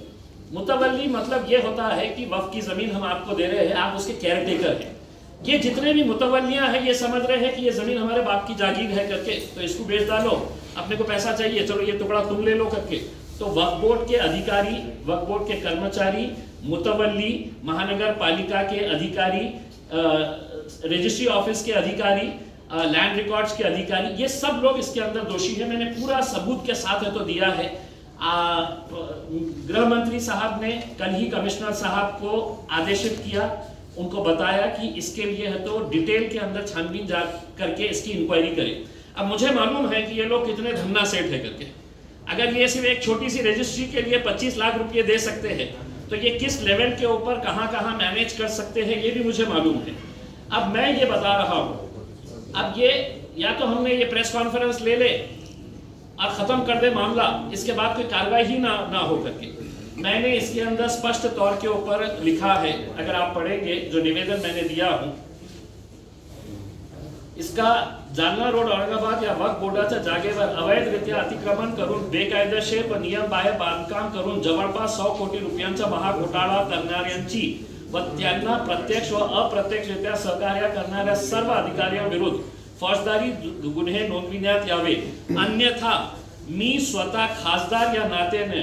मतलब ये होता है कि वक्फ की जमीन हम आपको दे रहे हैं, आप उसके केयरटेकर हैं। ये जितने भी मुतवल्लियां हैं ये समझ रहे हैं कि ये जमीन हमारे बाप की जागीर है करके, तो इसको बेच डालो, अपने को पैसा चाहिए, चलो ये टुकड़ा तुम ले लो करके। तो वक्फ बोर्ड के अधिकारी, वक्फ बोर्ड के कर्मचारी, मुतवल्ली, महानगर पालिका के अधिकारी, रजिस्ट्री ऑफिस के अधिकारी, लैंड रिकॉर्ड्स के अधिकारी, ये सब लोग इसके अंदर दोषी हैं। मैंने पूरा सबूत के साथ है तो दिया है। गृह मंत्री साहब ने कल ही कमिश्नर साहब को आदेशित किया, उनको बताया कि इसके लिए है तो डिटेल के अंदर छानबीन जा करके इसकी इंक्वायरी करें। अब मुझे मालूम है कि ये लोग कितने धन्ना सेठ है करके, अगर ये सिर्फ एक छोटी सी रजिस्ट्री के लिए 25 लाख रुपए दे सकते हैं तो ये किस लेवल के ऊपर कहां मैनेज कर सकते हैं ये भी मुझे मालूम है। अब मैं ये बता रहा हूं, अब ये या तो हमने ये प्रेस कॉन्फ्रेंस ले ले और ख़त्म कर दे मामला, इसके बाद कोई कार्रवाई ही ना हो करके। मैंने इसके अंदर स्पष्ट तौर के ऊपर लिखा है, अगर आप पढ़ेंगे जो निवेदन मैंने दिया हूं, इसका जालना रोड औरंगाबाद या वक्फ बोर्डाच्या जागेवर अवैधरित्या अतिक्रमण करून बेकायदेशीर व नियमबाह्य बांधकाम करून जवळपास 100 कोटी रुपयांचा महाघोटाळा करणाऱ्यांची व त्यांना प्रत्यक्ष व अप्रत्यक्षरित्या सहकार्य करणाऱ्या सर्व अधिकाऱ्यांविरुद्ध फौजदारी गुन्हे नोंदविण्यात यावे, अन्यथा मी स्वतः खासदार या नात्याने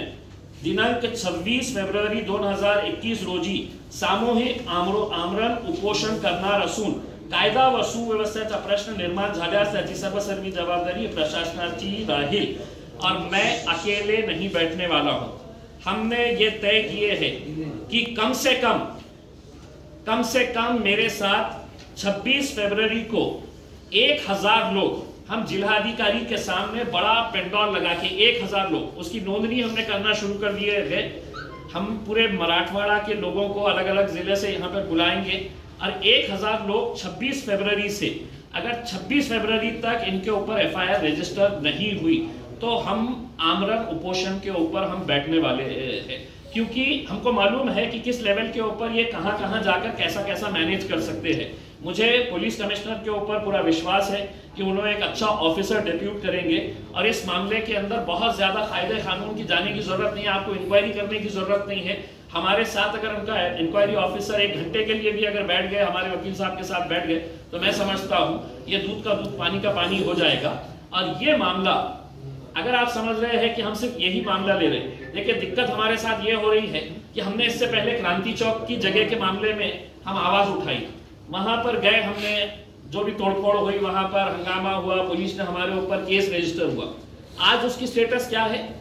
दिनांक 26 फेब्रुवारी 2021 रोजी सामूहिक आमरण उपोषण करणार असून कायदा व सुव्यवस्थेचा प्रश्न निर्माण झाल्यास त्याची सर्वस्वी जबाबदारी प्रशासनाची राहील और मैं अकेले नहीं बैठने वाला हूं। हमने ये तय किए हैं कि कम से कम मेरे साथ 26 फरवरी को 1000 लोग, हम जिलाधिकारी के सामने बड़ा पेंडॉल लगा के 1000 लोग, उसकी नोंदनी हमने करना शुरू कर दिए है। हम पूरे मराठवाड़ा के लोगों को अलग अलग जिले से यहाँ पर बुलाएंगे और 1000 लोग 26 फरवरी से, अगर 26 फरवरी तक इनके ऊपर FIR रजिस्टर नहीं हुई तो हम आमरण उपोषण के ऊपर हम बैठने वाले हैं, क्योंकि हमको मालूम है कि किस लेवल के ऊपर ये कहां जाकर कैसा मैनेज कर सकते हैं। मुझे पुलिस कमिश्नर के ऊपर पूरा विश्वास है कि उन्होंने एक अच्छा ऑफिसर डेप्यूट करेंगे और इस मामले के अंदर बहुत ज्यादा कायदे कानून की जाने की जरूरत नहीं है, आपको इंक्वायरी करने की जरूरत नहीं है। हमारे साथ अगर उनका इंक्वायरी ऑफिसर 1 घंटे के लिए भी अगर बैठ गए, हमारे वकील साहब के साथ बैठ गए, तो मैं समझता हूं ये दूध का दूध पानी का पानी हो जाएगा। और ये मामला, अगर आप समझ रहे हैं कि हम सिर्फ यही मामला ले रहे हैं, देखिए दिक्कत हमारे साथ ये हो रही है कि हमने इससे पहले क्रांति चौक की जगह के मामले में हम आवाज उठाई, वहां पर गए, हमने जो भी तोड़फोड़ हुई, वहां पर हंगामा हुआ, पुलिस ने हमारे ऊपर केस रजिस्टर हुआ। आज उसकी स्टेटस क्या है?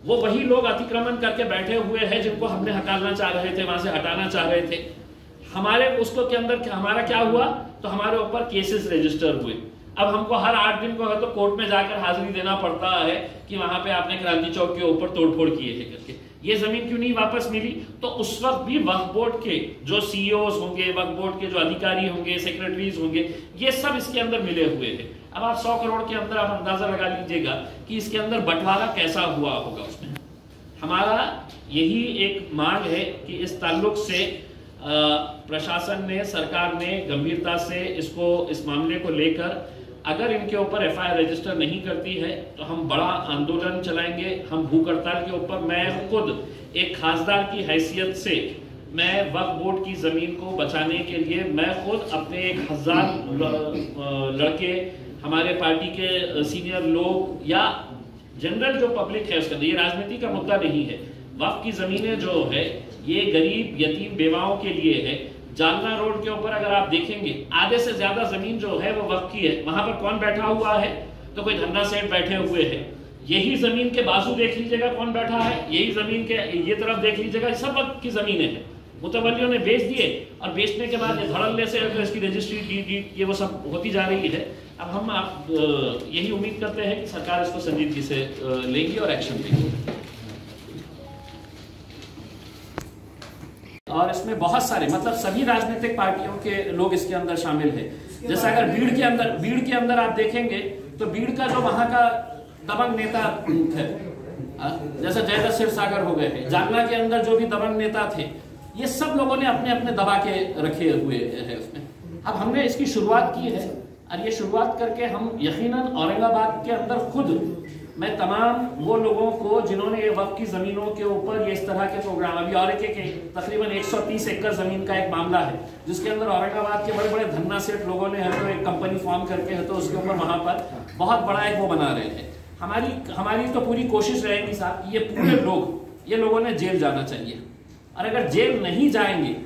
वो वही लोग अतिक्रमण करके बैठे हुए हैं जिनको हमने हटाना चाह रहे थे, वहां से हटाना चाह रहे थे। हमारे उसको के अंदर हमारा क्या हुआ, तो हमारे ऊपर केसेस रजिस्टर हुए। अब हमको हर 8 दिन को है तो कोर्ट में जाकर हाजिरी देना पड़ता है कि वहां पे आपने क्रांति चौक के ऊपर तोड़फोड़ किए है करके। ये जमीन क्यों नहीं वापस मिली? तो उस वक्त भी वक्फ बोर्ड के जो CEOs होंगे, वक्फ बोर्ड के जो अधिकारी होंगे, सेक्रेटरीज होंगे, ये सब इसके अंदर मिले हुए हैं। अब आप 100 करोड़ के अंदर आप अंदाजा लगा लीजिएगा कि इसके अंदर बंटवारा कैसा हुआ होगा उसमें। हमारा यही एक मांग है कि इस ताल्लुक से प्रशासन ने, सरकार ने गंभीरता से इस मामले को लेकर, अगर इनके ऊपर FIR रजिस्टर नहीं करती है तो हम बड़ा आंदोलन चलाएंगे, हम भूख हड़ताल के ऊपर। मैं खुद एक खासदार की हैसियत से मैं वक्फ बोर्ड की जमीन को बचाने के लिए मैं खुद अपने 1000 लड़के, हमारे पार्टी के सीनियर लोग या जनरल जो पब्लिक है उसका, ये राजनीति का मुद्दा नहीं है। वक्फ की जमीनें जो है ये गरीब यतीम बेवाओं के लिए है। जालना रोड के ऊपर अगर आप देखेंगे आधे से ज्यादा जमीन जो है वो वक्फ की है। वहां पर कौन बैठा हुआ है? तो कोई धन्ना सेठ बैठे हुए हैं। यही जमीन के बाजू देख लीजिएगा कौन बैठा है, यही जमीन के ये तरफ देख लीजिएगा, सब वक्फ की जमीनें हैं। मुतवल्लियों ने बेच दिए और बेचने के बाद धड़ल्ले से इसकी रजिस्ट्री डीड ये वो सब होती जा रही है। अब हम यही उम्मीद करते हैं कि सरकार इसको संजीदगी से लेगी और एक्शन लेगी। और इसमें बहुत सारे, मतलब सभी राजनीतिक पार्टियों के लोग इसके अंदर शामिल हैं। जैसे अगर भीड़ के अंदर आप देखेंगे तो भीड़ का जो वहां का दबंग नेता है, जैसे जयदत्त क्षीरसागर हो गए हैं, जालना के अंदर जो भी दबंग नेता थे, ये सब लोगों ने अपने अपने दबा के रखे हुए हैं उसमें। अब हमने इसकी शुरुआत की है और ये शुरुआत करके हम यकीनन औरंगाबाद के अंदर खुद मैं तमाम वो लोगों को जिन्होंने ये वक्फ की जमीनों के ऊपर ये इस तरह के प्रोग्राम, अभी और एक तकरीबन 130 एकड़ जमीन का एक मामला है जिसके अंदर औरंगाबाद के बड़े बड़े धन्ना सेठ लोगों ने है तो एक कंपनी फॉर्म करके है तो उसके ऊपर वहां पर बहुत बड़ा एक वो बना रहे हैं। हमारी तो पूरी कोशिश रहेगी साहब कि ये पूरे लोग, ये लोगों ने जेल जाना चाहिए, और अगर जेल नहीं जाएंगे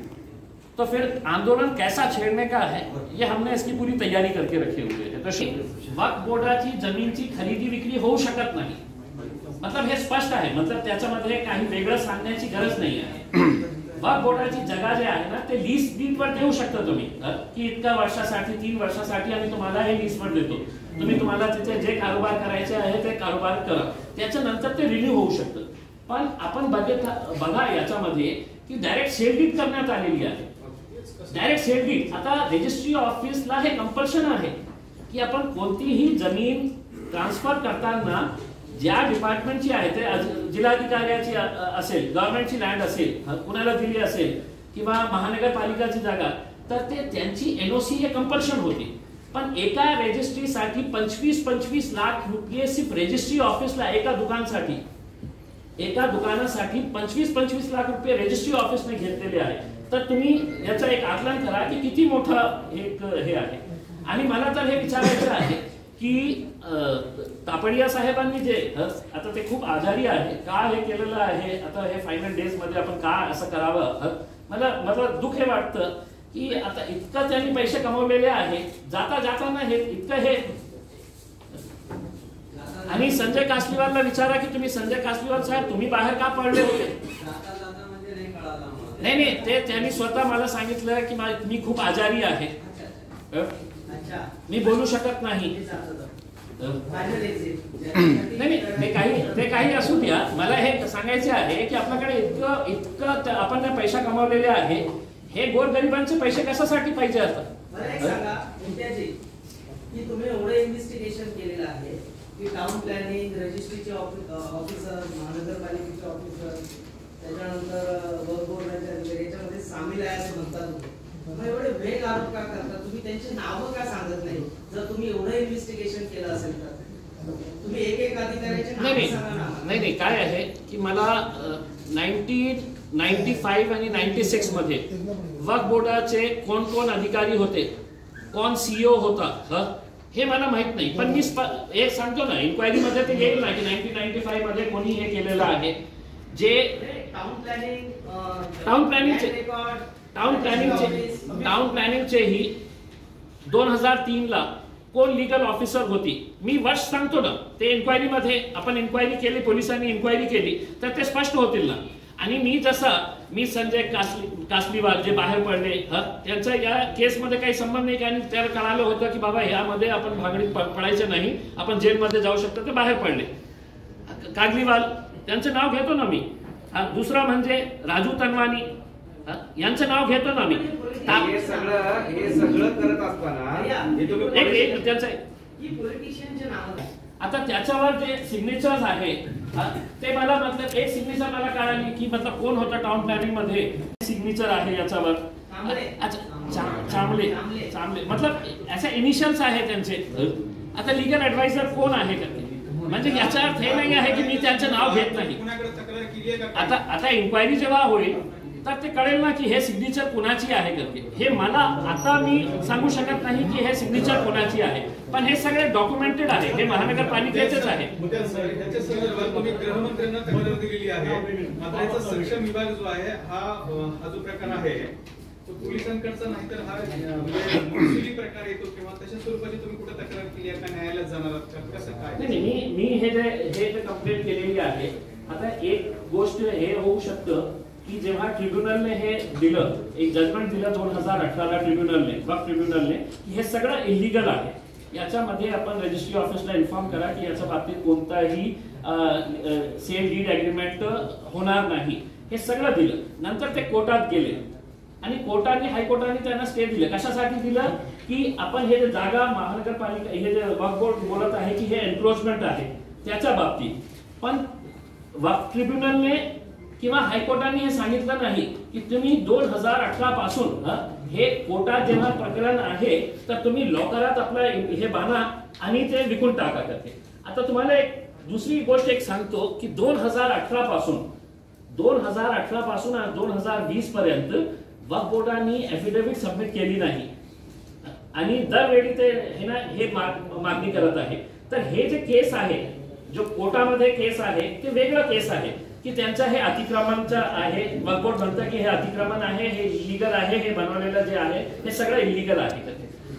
तो फिर आंदोलन कैसा छेड़ने का है ये हमने इसकी पूरी तयारी करके रखे हुए हैं। तो वक्फ बोर्डाची जमीनची खरेदी विक्री होऊ शकत नाही, मतलब हे स्पष्ट आहे, मतलब त्याच्यामध्ये काही वेगळं सांगण्याची गरज नाही आहे। वक्फ बोर्डाची जागा जे आहे ना ते लीज डीडवर देऊ शकता तुम्ही की इतक्या वर्षासाठी, 3 वर्षासाठी आम्ही तुम्हाला हे लीजवर देतो, तुम्ही तुम्हाला तिथे जे कारोबार करायचे आहे ते कारोबार करा, त्याच्यानंतर ते रिन्यू होऊ शकतं। पण आपण बघा याच्यामध्ये की डायरेक्ट सेल डीड करण्यात आलेली आहे। डायरेक्ट सेल डीड, आता रजिस्ट्री ऑफिसला हे कंपल्शन आहे की आपण कोणतीही जमीन ट्रान्सफर करताना ज्या डिपार्टमेंटची आहे ते जिल्हाधिकाऱ्याची असेल, गव्हर्नमेंटची लँड असेल, कुणाला दिली असेल किंवा महानगरपालिकाची जागा, तर ते त्यांची एनओसी हे कंपल्शन होती. पण एका रजिस्ट्रीसाठी 25-25 लाख रुपये सिर्फ रजिस्ट्री ऑफिसला एका दुकानासाठी 25-25 लाख रुपये रजिस्ट्री ऑफिसने घेतलेले आहे. तर तुम्ही याचा एक आकलन करा की किती मोठं एक हे आहे. आणि मला तर हे विचारायचं आहे की तापडिया साहेबांनी जे आता ते खूप आजारी आहे, का हे केलेलं आहे, आता हे फायनल डेज मध्ये आपण का असं करावं, मला दुःख हे वाटतं की आता इतकं त्यांनी पैसे कमवलेले आहे, जाताना हे इतकं हे. आणि संजय कासलीवालला विचारा की तुम्ही संजय कासलीवाल साहेब तुम्ही बाहेर का पडले होते. नाही ते त्यांनी स्वतः मला सांगितलं की मी खूप आजारी आहे, मी बोलू शकत नाही. नाही ते काही असू द्या. मला हे सांगायचे आहे की आपल्याकडे इतकं आपण पैसा कमावलेले आहे, हे गोरगरिबांचे पैसे कशासाठी पाहिजे आता. की तुम्ही एवढं इन्व्हेस्टिगेशन केलेलं आहे की टाउन प्लॅनिंग, रजिस्ट्रीचे ऑफिसर, महानगरपालिकेचे ऑफिसर, त्याच्यानंतर वर्क बोर्डाच्या याच्यामध्ये सामील आहे असं म्हणतात तुम्ही. मग एवढे वेग आरोप का करता तुम्ही, त्यांची नावं का सांगत नाही. जर तुम्ही एवढं इन्व्हेस्टिगेशन केलं असेल तर तुम्ही एक अधिकाऱ्याचे नाव सांगा ना. नाही काय आहे की मला 1995 आणि 96 मध्ये वक्फ बोर्डाचे कोण अधिकारी होते, कोण सीईओ होता हे मला माहित नाही. पण मी एक सांगतो ना, इन्क्वायरी मध्ये ते येईल ना की 1995 मध्ये कोणी हे केलेलं आहे. जे टाउन प्लॅनिंगचे ही 2003 ला कोण लीगल ऑफिसर होती, मी वर्ष सांगतो ना. ते इन्क्वायरी मध्ये आपण इन्क्वायरी केली, पोलिसांनी इन्क्वायरी केली तर ते स्पष्ट होतील ना. आणि मी संजय कासलीवाल जे बाहेर पडले, त्यांचा या केसमध्ये काही संबंध नाही. आणि त्याला कळालं होतं की बाबा यामध्ये आपण भागडीत पडायचं नाही, आपण जेलमध्ये जाऊ शकतो, ते बाहेर पडले. कागलीवाल त्यांचं नाव घेतो ना मी. दुसरा म्हणजे राजू तनवानी यांचं नाव घेतो ना मी. हे सगळं करत असताना आता त्याच्यावर जे सिग्नेचर्स आहे ते मला मतलब एक सिग्नेचर मला कळाली की मतलब कोण होता टाउन प्लॅनिंग मध्ये सिग्नेचर आहे याच्यावर. चांबले मतलब असे इनिशियल्स आहे त्यांचे. आता लीगल ऍडवायझर कोण आहे म्हणजे याचा अर्थ हे नाही आहे की मी त्यांचं नाव घेत नाही. आता इन्क्वायरी जेव्हा होईल तर ते कळेल ना की हे सिग्नेचर कुणाची आहे करते. हे मला आता मी सांगू शकत नाही की हे सिग्नेचर कुणाची आहे, पण हे सगळे डॉक्युमेंटेड आहे, हे महानगरपालिकेचेच आहे. तुम्ही गृहमंत्र्यांना तक्रार दिलेली आहे, मात्र याचा सक्षम विभाग जो आहे हा जो प्रकार आहे तो पोलिसांकडचा नाही तर हा महसुली प्रकार येतो किंवा तशा स्वरूपाची तुम्ही कुठे तक्रार केली आहे का, न्यायालयात जाणार आहात कसं काय. नाही मी हे जे कंप्लेंट केलेली आहे. आता एक गोष्ट हे होऊ शकतं की जेव्हा ट्रिब्युनलने हे दिलं, एक जजमेंट दिलं 2018 ट्रिब्युनलने, वक्फ ट्रिब्युनलने, की हे सगळं इलिगल आहे. याच्यामध्ये आपण रजिस्ट्री ऑफिसला इन्फॉर्म करा की याच्या बाबतीत कोणताही सेल डीड अग्रीमेंट होणार नाही. हे सगळं दिलं. नंतर ते कोर्टात गेले आणि कोर्टाने हायकोर्टाने त्यांना स्टे दिलं. कशासाठी दिलं की आपण हे जे जागा महानगरपालिका हे जे वक्फ बोर्ड बोलत आहे की हे एन्क्रोचमेंट आहे त्याच्या बाबतीत. पण वक्फ ट्रिब्युनलने किंवा हायकोर्टाने हे सांगितलं नाही की तुम्ही 2018 पासून हे कोर्टात जेव्हा प्रकरण आहे तर तुम्ही लवकरात आपलं हे बांधा आणि ते विकून टाका करते. आता तुम्हाला एक दुसरी गोष्ट एक सांगतो की 2018 पासून 2020 पर्यंत वक्फ बोर्डाने एफिडेव्हिट सबमिट केली नाही आणि दरवेळी ते हे मागणी करत आहे. तर हे जे केस आहे, जो कोर्टामध्ये केस आहे ते वेगळं केस आहे की त्यांचं हे अतिक्रमणचं आहे. वक्फ बोर्ड म्हणतं की हे अतिक्रमण आहे, हे इलिगल आहे, हे बनवलेलं जे आहे हे सगळं इलिगल आहे.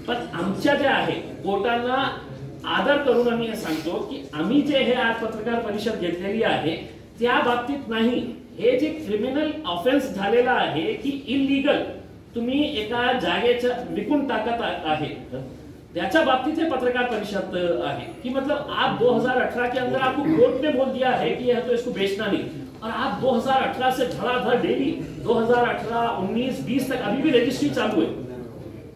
पण आमच्या जे आहे कोर्टांना आदर करून आम्ही हे सांगतो की आम्ही जे हे आज पत्रकार परिषद घेतलेली आहे त्या बाबतीत नाही. हे जे क्रिमिनल ऑफेन्स झालेला आहे की इलिगल तुम्ही एका जागेचं विकून टाकत आहे त्याच्या बाबतीत हे पत्रकार परिषद आहे कि मतलब आप 2018 के अंदर आपको कोर्ट ने बोल दिया है कि यह तो इसको बेचना नहीं, और आप 2018 से धड़ाधड़ डेली 2018, 19, 20 तक अभी भी रजिस्ट्री चालू है,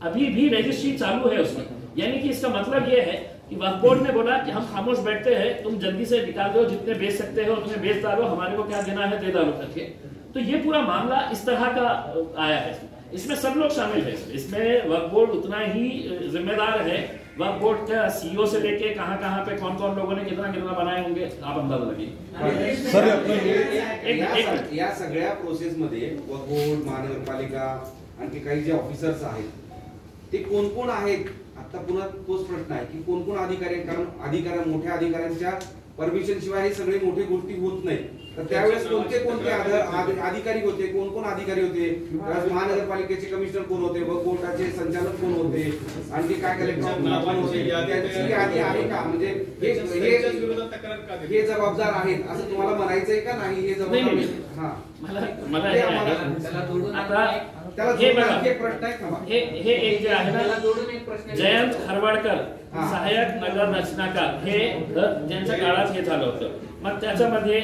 अभी भी रजिस्ट्री चालू है उसमें. यानी कि इसका मतलब यह है कि वक्फ बोर्ड ने बोला कि हम खामोश बैठते हैं, तुम जल्दी से निकाल दो, जितने बेच सकते हो उतने बेच डालो, हमारे को क्या देना है दे डालो करके। तो ये पूरा मामला इस तरह का आया है। इसमें सब लोग शामिल है, इसमें वक्फ बोर्ड उतना ही जिम्मेदार है। वक्फ बोर्ड का सीईओ से लेके कहां पे कौन कौन लोगों ने कितना कितना बनाए होंगे आप अंदाजा लगिए। सर या सगळ्या प्रोसेस मध्ये वक्फ बोर्ड, महानगरपालिका आणखी काही जे ऑफिसर्स आहेत ते कोण कोण आहेत? आता पुन्हा तोच प्रश्न आहे की कोण कोण अधिकारी आहेत, कारण मोठ्या अधिकाऱ्यांच्या परमिशन शिवाय हे सगळे मोठे गोष्टी होत नाही। तर त्यावेळेस कोणते कोणते अधिकारी होते, कोण कोण अधिकारी होते, महानगरपालिकेचे कमिशनर कोण होते, वक्फ बोर्डाचे संचालक कोण होते, आणखी काय कलेक्टर कोण होते, त्याची यादी आहे का? म्हणजे हे जबाबदार आहेत असं तुम्हाला म्हणायचंय का नाही? हे जबाबदार हा मला आता हे प्रश्न आहे। हे एक जे आहे ना, जयंत हरवाडकर सहाय्यक नगर रचनाकार, हे ज्यांच्या काळात हे झालं होतं। मग त्याच्यामध्ये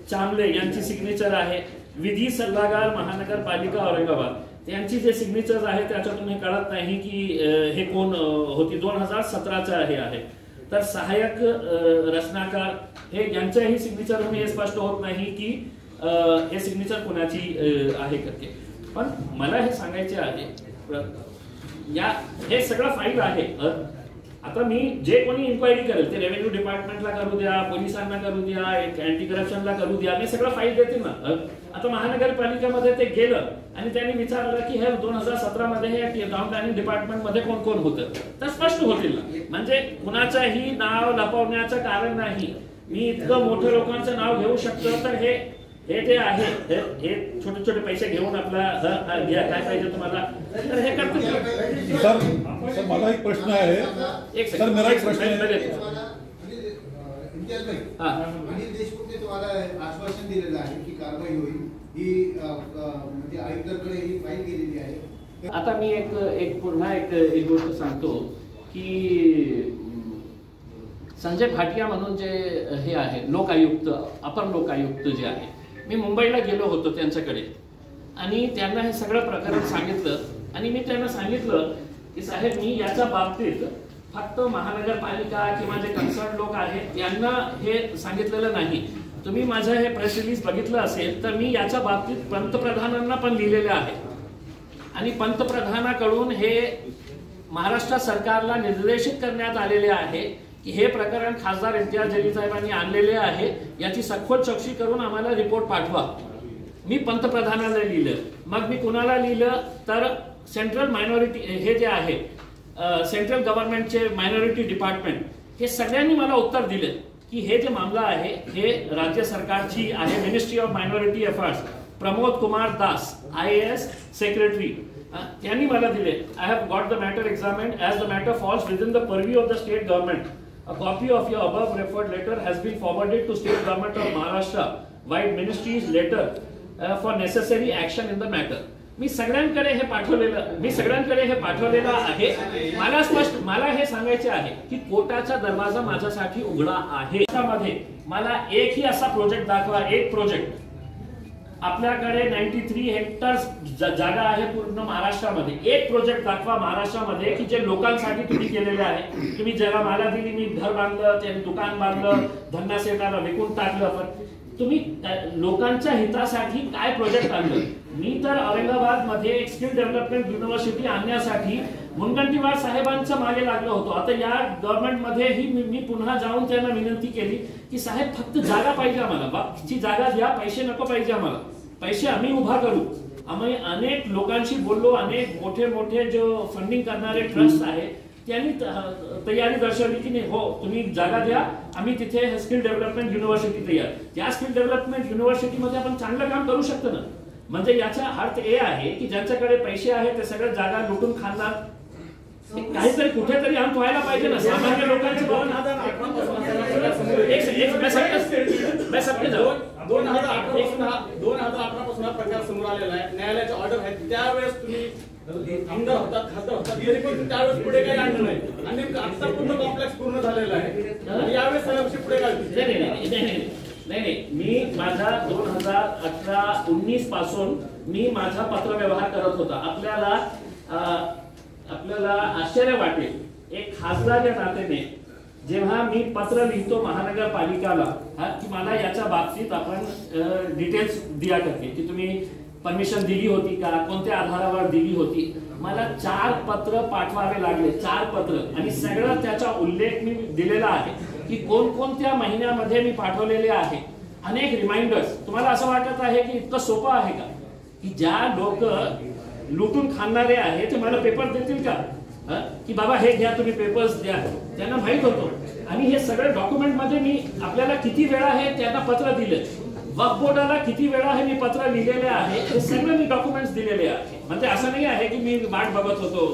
चांबले यांची सिग्नेचर आहे, विधी सल्लागार महानगरपालिका औरंगाबाद यांची जे सिग्नेचर आहे त्याच्यातून हे कळत नाही की हे कोण होती। 2017चा हे आहे। तर सहाय्यक रचनाकार हे यांच्याही सिग्नेचर हे स्पष्ट होत नाही की हे सिग्नेचर कोणाची आहे करते। पण मला हे सांगायचे आहे, हे सगळं फाईल आहे। आता मी जे कोणी इन्क्वायरी करेल ते रेव्हेन्यू डिपार्टमेंटला करू द्या, पोलिसांना करू द्या, अँटी करप्शनला करू द्या, मी सगळं फाईल देते ना। आता महानगरपालिकेमध्ये ते गेलं आणि त्यांनी विचारलं की हे 2017 मध्ये हे टाउन प्लॅनिंग डिपार्टमेंट मध्ये कोण कोण होतं, तर स्पष्ट होतील ना। म्हणजे कुणाचंही नाव लपवण्याचं कारण नाही। मी इतकं मोठ्या लोकांचं नाव घेऊ शकतो, तर हे ते आहे, हे छोटे छोटे पैसे घेऊन आपला काय पाहिजे तुम्हाला, तर हे करतो। सर मला एक प्रश्न आहे, सर मेरा एक प्रश्न आहे। अनिल देशमुखने तुम्हाला आश्वासन दिलेलं आहे की कारवाई होईल, ही म्हणजे आयुक्तांकडे ही फाईल गेलेली आहे। आता मी एक पुन्हा एक गोष्ट सांगतो की संजय भाटिया म्हणून जे हे आहे लोकायुक्त, अपर लोकायुक्त जे आहे, मी मुंबईला गेलो होतो त्यांच्याकडे आणि त्यांना हे सगळं प्रकरण सांगितलं आणि मी त्यांना सांगितलं की साहेब, मी याच्या बाबतीत फक्त महानगरपालिका किंवा जे कन्सर्न लोक आहेत यांना हे सांगितलेलं नाही। तुम्ही माझं हे प्रेस रिलीज बघितलं असेल तर मी याच्या बाबतीत पंतप्रधानांना पण लिहिलेले आहे आणि पंतप्रधानाकडून हे महाराष्ट्र सरकारला निर्देशित करण्यात आलेले आहे की हे प्रकरण खासदार इम्तियाज जलील साहेबांनी आणलेले आहे, याची सखोल चौकशी करून आम्हाला रिपोर्ट पाठवा। मी पंतप्रधानाला लिहिलं, मग मी कुणाला लिहिलं तर सेंट्रल मायनॉरिटी हे जे आहे सेंट्रल गव्हर्नमेंटचे मायनॉरिटी डिपार्टमेंट, हे सगळ्यांनी मला उत्तर दिले की हे जे मामला आहे हे राज्य सरकारची आहे। Ministry of minority affairs, Pramod Kumar Das IAS secretary, त्यांनी मला दिले। I have got the matter examined as the matter falls within the purview of the state government. A copy of your above referred letter has been forwarded to State Government of Maharashtra via Ministry's letter for necessary action in the matter. मी सगळ्यांकडे हे पाठवलेलं आहे। मला हे सांगायचे आहे की कोर्टाचा दरवाजा माझ्यासाठी उघडा आहे। त्यामध्ये मला एकही असा प्रोजेक्ट दाखवा, एक प्रोजेक्ट आपल्याकडे 93 हेक्टर्स जागा आहे पूर्ण महाराष्ट्रामध्ये, एक प्रोजेक्ट दाखवा महाराष्ट्रामध्ये की जे लोकांसाठी तुम्ही केलेले आहे। तुम्ही ज्याला मला दिली, मी घर बांधलं, त्याने दुकान बांधलं, धंदा सेटाला विकून टाकलं, पण तुम्ही लोकांच्या हितासाठी काय प्रोजेक्ट आणलं? मी तर औरंगाबाद मध्ये एक स्किल डेव्हलपमेंट युनिव्हर्सिटी आणण्यासाठी मुनगंटीवार साहेबांच्या मागे लागलो होतो। आता या गव्हर्नमेंट मध्ये ही मी पुन्हा जाऊन त्यांना विनंती केली की साहेब फक्त जागा पाहिजे आम्हाला, बाकीची जागा द्या, पैसे नको पाहिजे आम्हाला, पैसे आम्ही उभा करू। आम्ही अनेक लोकांशी बोललो, अनेक मोठे जो फंडिंग करणारे ट्रस्ट आहे त्यांनी तयारी दर्शवली की नाही, हो तुम्ही जागा द्या, आम्ही तिथे स्किल डेव्हलपमेंट युनिव्हर्सिटी तयार। त्या स्किल डेव्हलपमेंट युनिव्हर्सिटीमध्ये आपण चांगलं काम करू शकतो ना। म्हणजे याचा अर्थ हे आहे की ज्यांच्याकडे पैसे आहेत ते सगळं जागा लुटून खाणार, काहीतरी कुठेतरी अंत व्हायला पाहिजे ना सामान्य लोकांचे। 2018 पासून हा प्रकार समोर आलेला आहे, न्यायालयाचे ऑर्डर आहेत, त्यावेळेस तुम्ही आमदार होतात, खासदार होतात, तरी पण त्यावेळेस पुढे काही आणलं नाही आणि आता पूर्ण कॉम्प्लेक्स पूर्ण झालेला आहे, यावेळेस सगळ्या पुढे काय नाही, मी माझा 2018-19 पासून मी माझा पत्रव्यवहार करत होता। आपल्याला आश्चर्य वाटेल, एक खासदार या नात्याने जेव्हा मी पत्र लिहितो महानगरपालिकाला की मला याच्या बाबतीत आपण डिटेल्स दिया करते की तुम्ही परमिशन दिली होती का, कोणत्या आधारावर दिली होती, मला 4 पत्र पाठवावे लागले, 4 पत्र, आणि सगळं त्याचा उल्लेख मी दिलेला आहे की कोणकोणत्या महिन्यामध्ये मी पाठवलेले आहे, अनेक रिमाइंडर्स. तुम्हाला असं वाटत आहे की इतकं सोपं आहे का की ज्या लोक लुटून खाणारे आहे ते मला पेपर देतील का की बाबा हे घ्या तुम्ही पेपर्स द्या, त्यांना माहित होतो. आणि हे सगळे डॉक्युमेंट मध्ये मी आपल्याला किती वेळा हे त्यांना पत्र दिले, वक्फ बोर्डाला किती वेळा हे मी पत्र लिहिलेले आहे, हे सगळे मी डॉक्युमेंट्स दिलेले आहे. म्हणजे असं नाही आहे की मी वाट बघत होतो.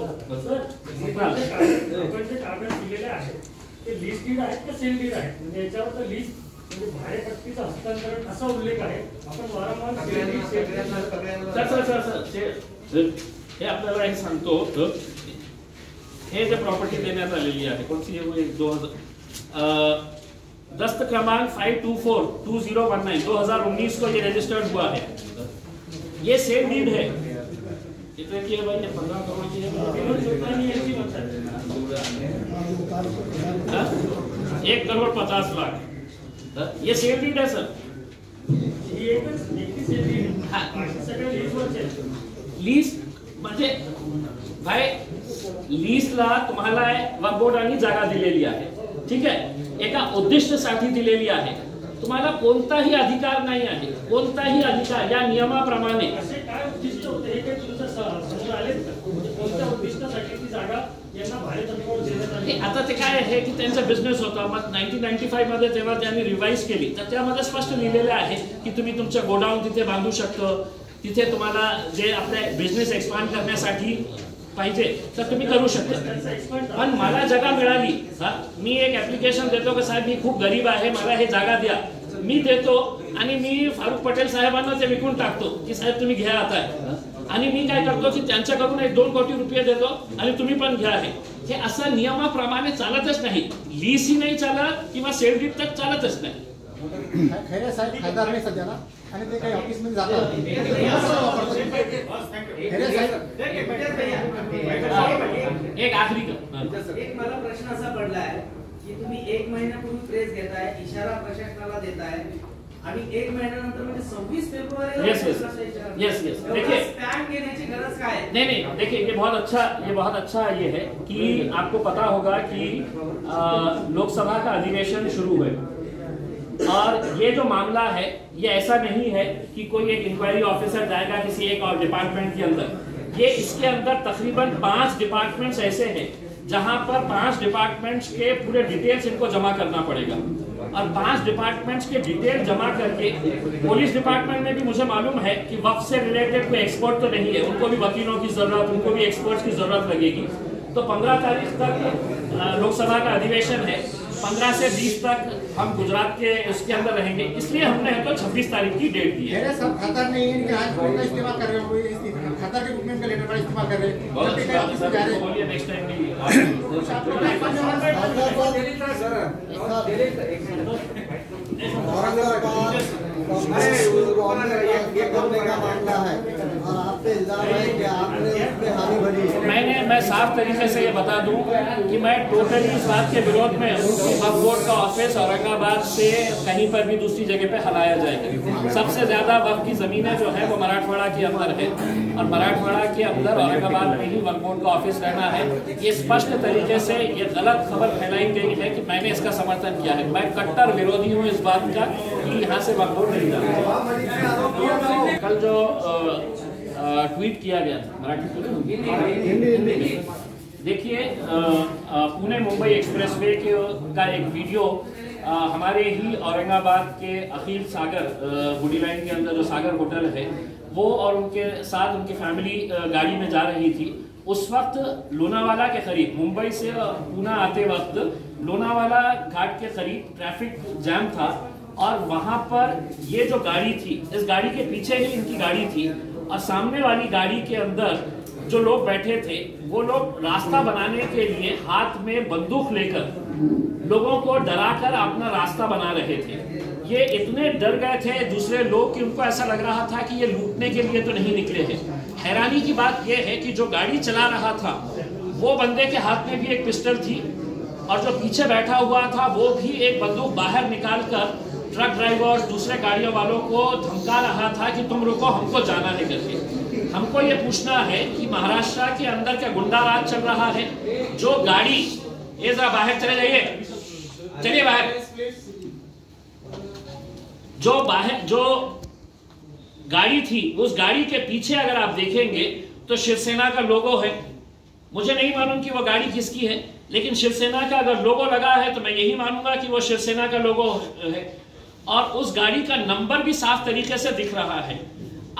कागद दिलेले आहेत ते लिस्ट डीड आहेत का सेल डीड आहेत, म्हणजे याच्यावर तर लिस्ट म्हणजे भाडेपट्टीचं हस्तांतरण असा उल्लेख आहे. आपण वारंवार हे आपल्याला एक सांगतो, हे जे प्रॉपर्टी देण्यात आलेली आहे कोणती 2000 दस्त क्रमांक 5242019 2019 को ये रजिस्टर्ड हुआ है. ये सेल डीड है, कितने की है भाई? 15 करोड़ की है. 1 करोड़ 50 लाख ये सेल डीड है सर. लीज म्हणजे भाई लीजला तुम्हाला वक्फ बोर्डाने जागा दिलेली आहे, ठीक आहे, एका उद्दिष्टासाठी दिलेली आहे. तुम्हाला कोणताही अधिकार नाही आहे, कोणताही अधिकार या नियमाप्रमाणे. असे काय उद्दिष्ट होते हे काही तुमच्या समोर आले का? कोणत्या उद्दिष्टासाठी ती जागा यांना भाडेतत्त्वावर देण्यात आली? आता ते काय आहे की त्यांचा बिझनेस होता, मग 1995 मध्ये जेव्हा त्यांनी रिवाइज केली तर त्यामध्ये स्पष्ट लिहिलेले आहे की तुम्ही तुमचं गोडाऊन तिथे बांधू शकतो, तिथे तुम्हाला जे आपले बिझनेस एक्सपांड करण्यासाठी पाहिजे तर तुम्ही करू शकता. पण मला जागा मिळाली, मी एक ऍप्लिकेशन देतो की साहेब मी खूप गरीब आहे, मला हे जागा द्या, मी देतो आणि मी फारुख पटेल साहेबांना ते विकून टाकतो की साहेब तुम्ही घ्या आता. आणि मी काय करतो की त्यांच्याकडून 1-2 कोटी रुपये देतो आणि तुम्ही पण घ्या. हे असं नियमाप्रमाणे चालतच नाही. लीज ही नाही चालत किंवा सेल डीड तर चालतच नाही. खैरे साहेब खासदार नाही सध्याला आणि ते काही ऑफिसमध्ये जातात. एक आखरी एक मला प्रश्न असा पडला आहे की तुम्ही 1 महिन्यापूर्वी प्रेस घेताय, इशारा प्रशासनाला देताय आणि 1 महिन्यानंतर म्हणजे 26 फेब्रुवारीला यस देखिए स्टॅम्प घेण्याची गरज काय आहे? नहीं देखिए ये बहुत अच्छा ये है कि आपको पता होगा कि लोकसभा का अधिवेशन शुरू है और ये जो मामला है ये ऐसा नहीं है कि कोई एक इंक्वायरी ऑफिसर जाएगा किसी एक और डिपार्टमेंट के अंदर. ये इसके अंदर तकरीबन 5 डिपार्टमेंट्स ऐसे हैं जहां पर 5 डिपार्टमेंट्स के पूरे डिटेल्स इनको जमा करना पड़ेगा. और 5 डिपार्टमेंट्स के डिटेल जमा करके पुलिस डिपार्टमेंट में भी मुझे मालूम है कि वक्फ से रिलेटेड कोई एक्सपर्ट तो नहीं है, उनको भी वकीलों की जरूरत, उनको भी एक्सपर्ट्स की जरूरत लगेगी. तो 15 तारीख तक लोकसभा का अधिवेशन है, 15 से 20 तक हम गुजरात के उसके अंदर रहेंगे, इसलिए हमने तो 26 तारीख की डेट दी है. सब खतर नहीं है कि आज कोर्ट का इस्तेमाल कर रहे हो, खतर के डॉक्यूमेंट का लेटर का इस्तेमाल कर रहे हैं. बोलिए नेक्स्ट टाइम भी मैं साफ तरीके से ये बता दूं कि मैं टोटली इस बात के विरोध में हूं कि वक्फ बोर्ड का ऑफिस औरंगाबाद से कहीं पर भी दूसरी जगह पे हलाया जाएगा. सबसे ज्यादा वक्फ की जमीनें जो है वो मराठवाड़ा के अंदर है और मराठवाड़ा के अंदर औरंगाबाद में ही वक्फ बोर्ड का ऑफिस रहना है. ये स्पष्ट तरीके से ये गलत खबर फैलाई गई है कि मैंने इसका समर्थन किया है. मैं कट्टर विरोधी हूँ इस बात का कि यहाँ से वक्फ बोर्ड नहीं जाना. कल जो ट्वीट किया गया था, मराठी देखिए, पुणे मुंबई एक्सप्रेसवे का एक वीडियो हमारे ही औरंगाबाद के अखिल सागर गुडी लाइन के अंदर जो सागर होटल है वो और उनके साथ उनकी फैमिली गाड़ी में जा रही थी. उस वक्त लोनावाला के करीब, मुंबई से पुणे आते वक्त लोनावाला घाट के करीब ट्रैफिक जैम था और वहां पर ये जो गाड़ी थी, इस गाड़ी के पीछे ही इनकी गाड़ी थी और सामने वाली गाड़ी के अंदर जो लोग बैठे थे वो लोग रास्ता बनाने के लिए हाथ में बंदूक लेकर लोगों को डराकर अपना रास्ता बना रहे थे. ये इतने डर गए थे दूसरे लोग कि उनको ऐसा लग रहा था कि ये लूटने के लिए तो नहीं निकले हैं. हैरानी की बात यह है कि जो गाड़ी चला रहा था वो बंदे के हाथ में भी एक पिस्टल थी और जो पीछे बैठा हुआ था वो भी एक बंदूक बाहर निकालकर ट्रक ड्राइवर और दूसरे गाड़ियों वालों को धमका रहा था कि तुम रुको, हमको जाना है करके। हमको ये पूछना है कि महाराष्ट्र के अंदर क्या गुंडा राज चल रहा है? जो गाड़ी, ये जरा बाहर चले जाइए, चलिए बाहर। जो गाड़ी थी, उस गाड़ी के पीछे अगर आप देखेंगे तो शिवसेना का लोगो है। मुझे नहीं मालूम कि वो गाड़ी किसकी है, लेकिन शिवसेना का अगर लोगो लगा है तो मैं यही मानूंगा कि वो शिवसेना का लोगो है, और उस गाड़ी का नंबर भी साफ तरीके से दिख रहा है।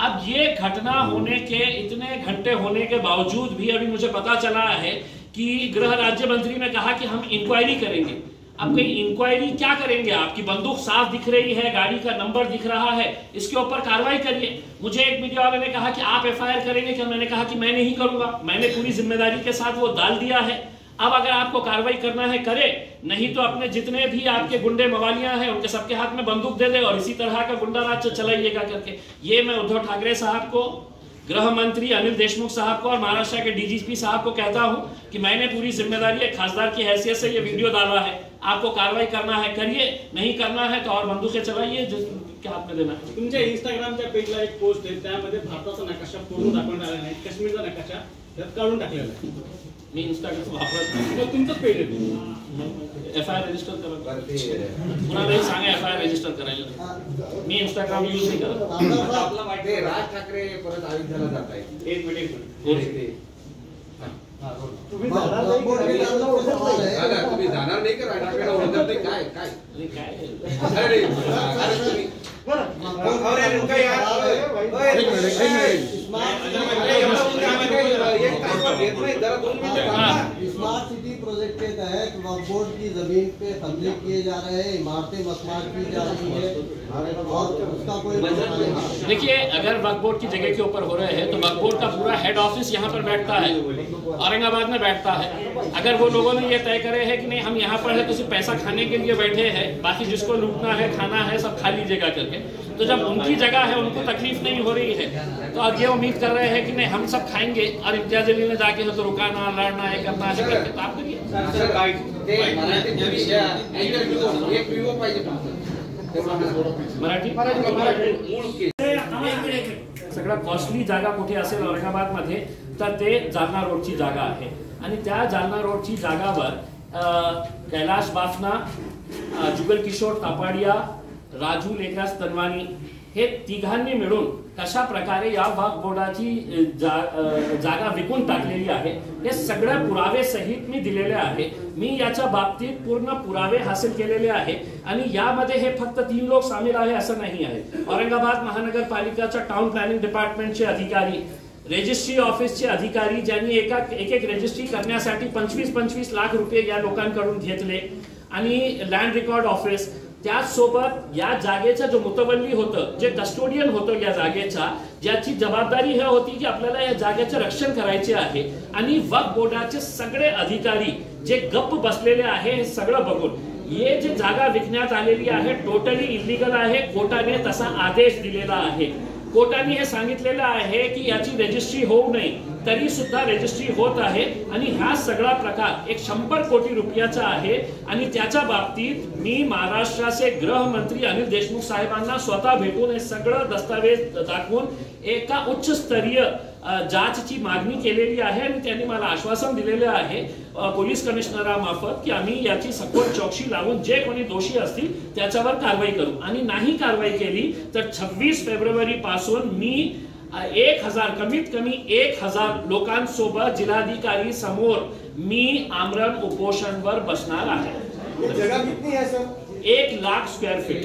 अब ये घटना होने के इतने घंटे होने के बावजूद भी अभी मुझे पता चला है कि गृह राज्य मंत्री ने कहा कि हम इंक्वायरी करेंगे। अब कहीं इंक्वायरी क्या करेंगे? आपकी बंदूक साफ दिख रही है, गाड़ी का नंबर दिख रहा है, इसके ऊपर कार्रवाई करिए। मुझे एक मीडिया वाले ने कहा कि आप एफआईआर करेंगे क्या? मैंने कहा कि मैं नहीं करूंगा, मैंने पूरी जिम्मेदारी के साथ वो डाल दिया है। अब अगर आपको कार्रवाई करना है करे, नहीं तो अपने जितने भी आपके गुंडे मवालियां हैं उनके सबके हाथ में बंदूक दे दे और इसी तरह का गुंडा राज चलाइएगा करके। ये मैं उद्धव ठाकरे साहब को, गृह मंत्री अनिल देशमुख साहब को और महाराष्ट्र के डीजीपी साहब को कहता हूं कि मैंने पूरी जिम्मेदारी एक खासदार की हैसियत से ये वीडियो डाला है। आपको कार्रवाई करना है करिए, नहीं करना है तो और बंदूकें चलाइए, जिसके हाथ में देना है। तुमच्या इंस्टाग्रामच्या पेजला एक पोस्ट आहे, त्यामध्ये भारताचा नकाशा पूर्ण दाखवण्यात आला नाही, काश्मीरचा नकाशा त्यात काढून टाकलेला आहे। मी इंस्टाग्राम वापरत, तुमचंच पेज आहे, एफआईआर रजिस्टर करा, कुणालाही सांगा एफआईआर रजिस्टर करायला। मी इंस्टाग्राम यूज नाही करत। राज ठाकरे परत अयोध्येला जात आहेत। एक मिनिट तुम्ही जाणार नाही का? राज ठाकरे ओळखत नाही काय काय स्मार्ट सिटी प्रोजेक्ट के तहत वक्फ बोर्ड की जमीन पे कब्जे किए जा रहे हैं, इमारतें मस्मार की जा रही है और उसका कोई। देखिए, अगर वक्फ बोर्ड की जगह के ऊपर हो रहे हैं तो वक्फ बोर्ड का पूरा हेड ऑफिस यहाँ पर बैठता है, औरंगाबाद में बैठता है। अगर वो लोगों ने ये तय करे हैं कि नहीं हम यहाँ पर है तो सिर्फ पैसा खाने के लिए बैठे हैं, बाकी जिसको लूटना है खाना है सब खा लीजिएगा करके, तो जब उनकी जगह है उनको तकलीफ नहीं हो रही है तो अब ये उम्मीद कर रहे हैं कि नहीं हम सब खाएंगे और इम्तियाज अली ने जाके तो रुकाना, लड़ना, ये करना है करके, तो आप करिए। मराठी सगळ्यात कॉस्टली जागा कुठे असेल औरंगाबाद मध्ये तर ते जालना रोडची जागा आहे, आणि त्या जालना रोडची जागावर कैलाश बाफना, जुगल किशोर तापाडिया, राजू लेखराज तनवानी हे तिघांनी मिळून कशा प्रकारे या वक्फ बोर्डाची जागा विकून टाकलेली आहे हे सगळ्या पुरावे सहित मी दिलेले आहे। मी याच्या बाबतीत पूर्ण पुरावे हासिल केलेले आहे आणि यामध्ये हे फक्त 3 लोक सामील आहे असं नाही आहे। औरंगाबाद महानगरपालिकाच्या टाउन प्लॅनिंग डिपार्टमेंटचे अधिकारी, रजिस्ट्री ऑफिसचे अधिकारी ज्यांनी एक रजिस्ट्री करण्यासाठी 25-25 लाख रुपये या लोकांकडून घेतले, आणि लँड रेकॉर्ड ऑफिस, त्याचसोबत या जागेचा जो मुतवल्ली होतं, जे कस्टोडियन होतं या जागेचा, ज्याची जबाबदारी हे होती की आपल्याला या जागेचे रक्षण करायचे आहे, आणि वक्फ बोर्डाचे सगळे अधिकारी जे गप्प बसलेले आहे हे सगळं बघून ये जे जागा विकण्यात आलेली आहे टोटली इल्लीगल आहे। कोर्टाने तसा आदेश दिलेला आहे, कोर्टाने हे सांगितलेलं आहे की याची रजिस्ट्री होऊ नये, तरी सुद्धा रजिस्ट्री होत आहे, आणि हा सगळा प्रकार 100 कोटी रुपयाचा आहे। आणि त्याच्या बाबतीत मी महाराष्ट्राचे गृहमंत्री अनिल देशमुख साहेबांना स्वतः भेटून हे सगळं दस्तावेज दाखवून एका उच्च स्तरीय जांचची मागणी केलेली आहे, आणि त्यांनी मला आश्वासन दिलेले आहे पोलीस कमिशनरामार्फत की आम्ही याची सखोल चौकशी लावून जे कोणी दोषी असतील त्याच्यावर कारवाई करू, आणि नाही कारवाई केली तर 26 फेब्रुवारी पासून मी 1000 कमीत कमी 1000 लोकांसोबत जिल्हाधिकारी समोर मी आमरण उपोषणवर बसणार आहे। जगह कितनी है सर? 1 lakh square feet.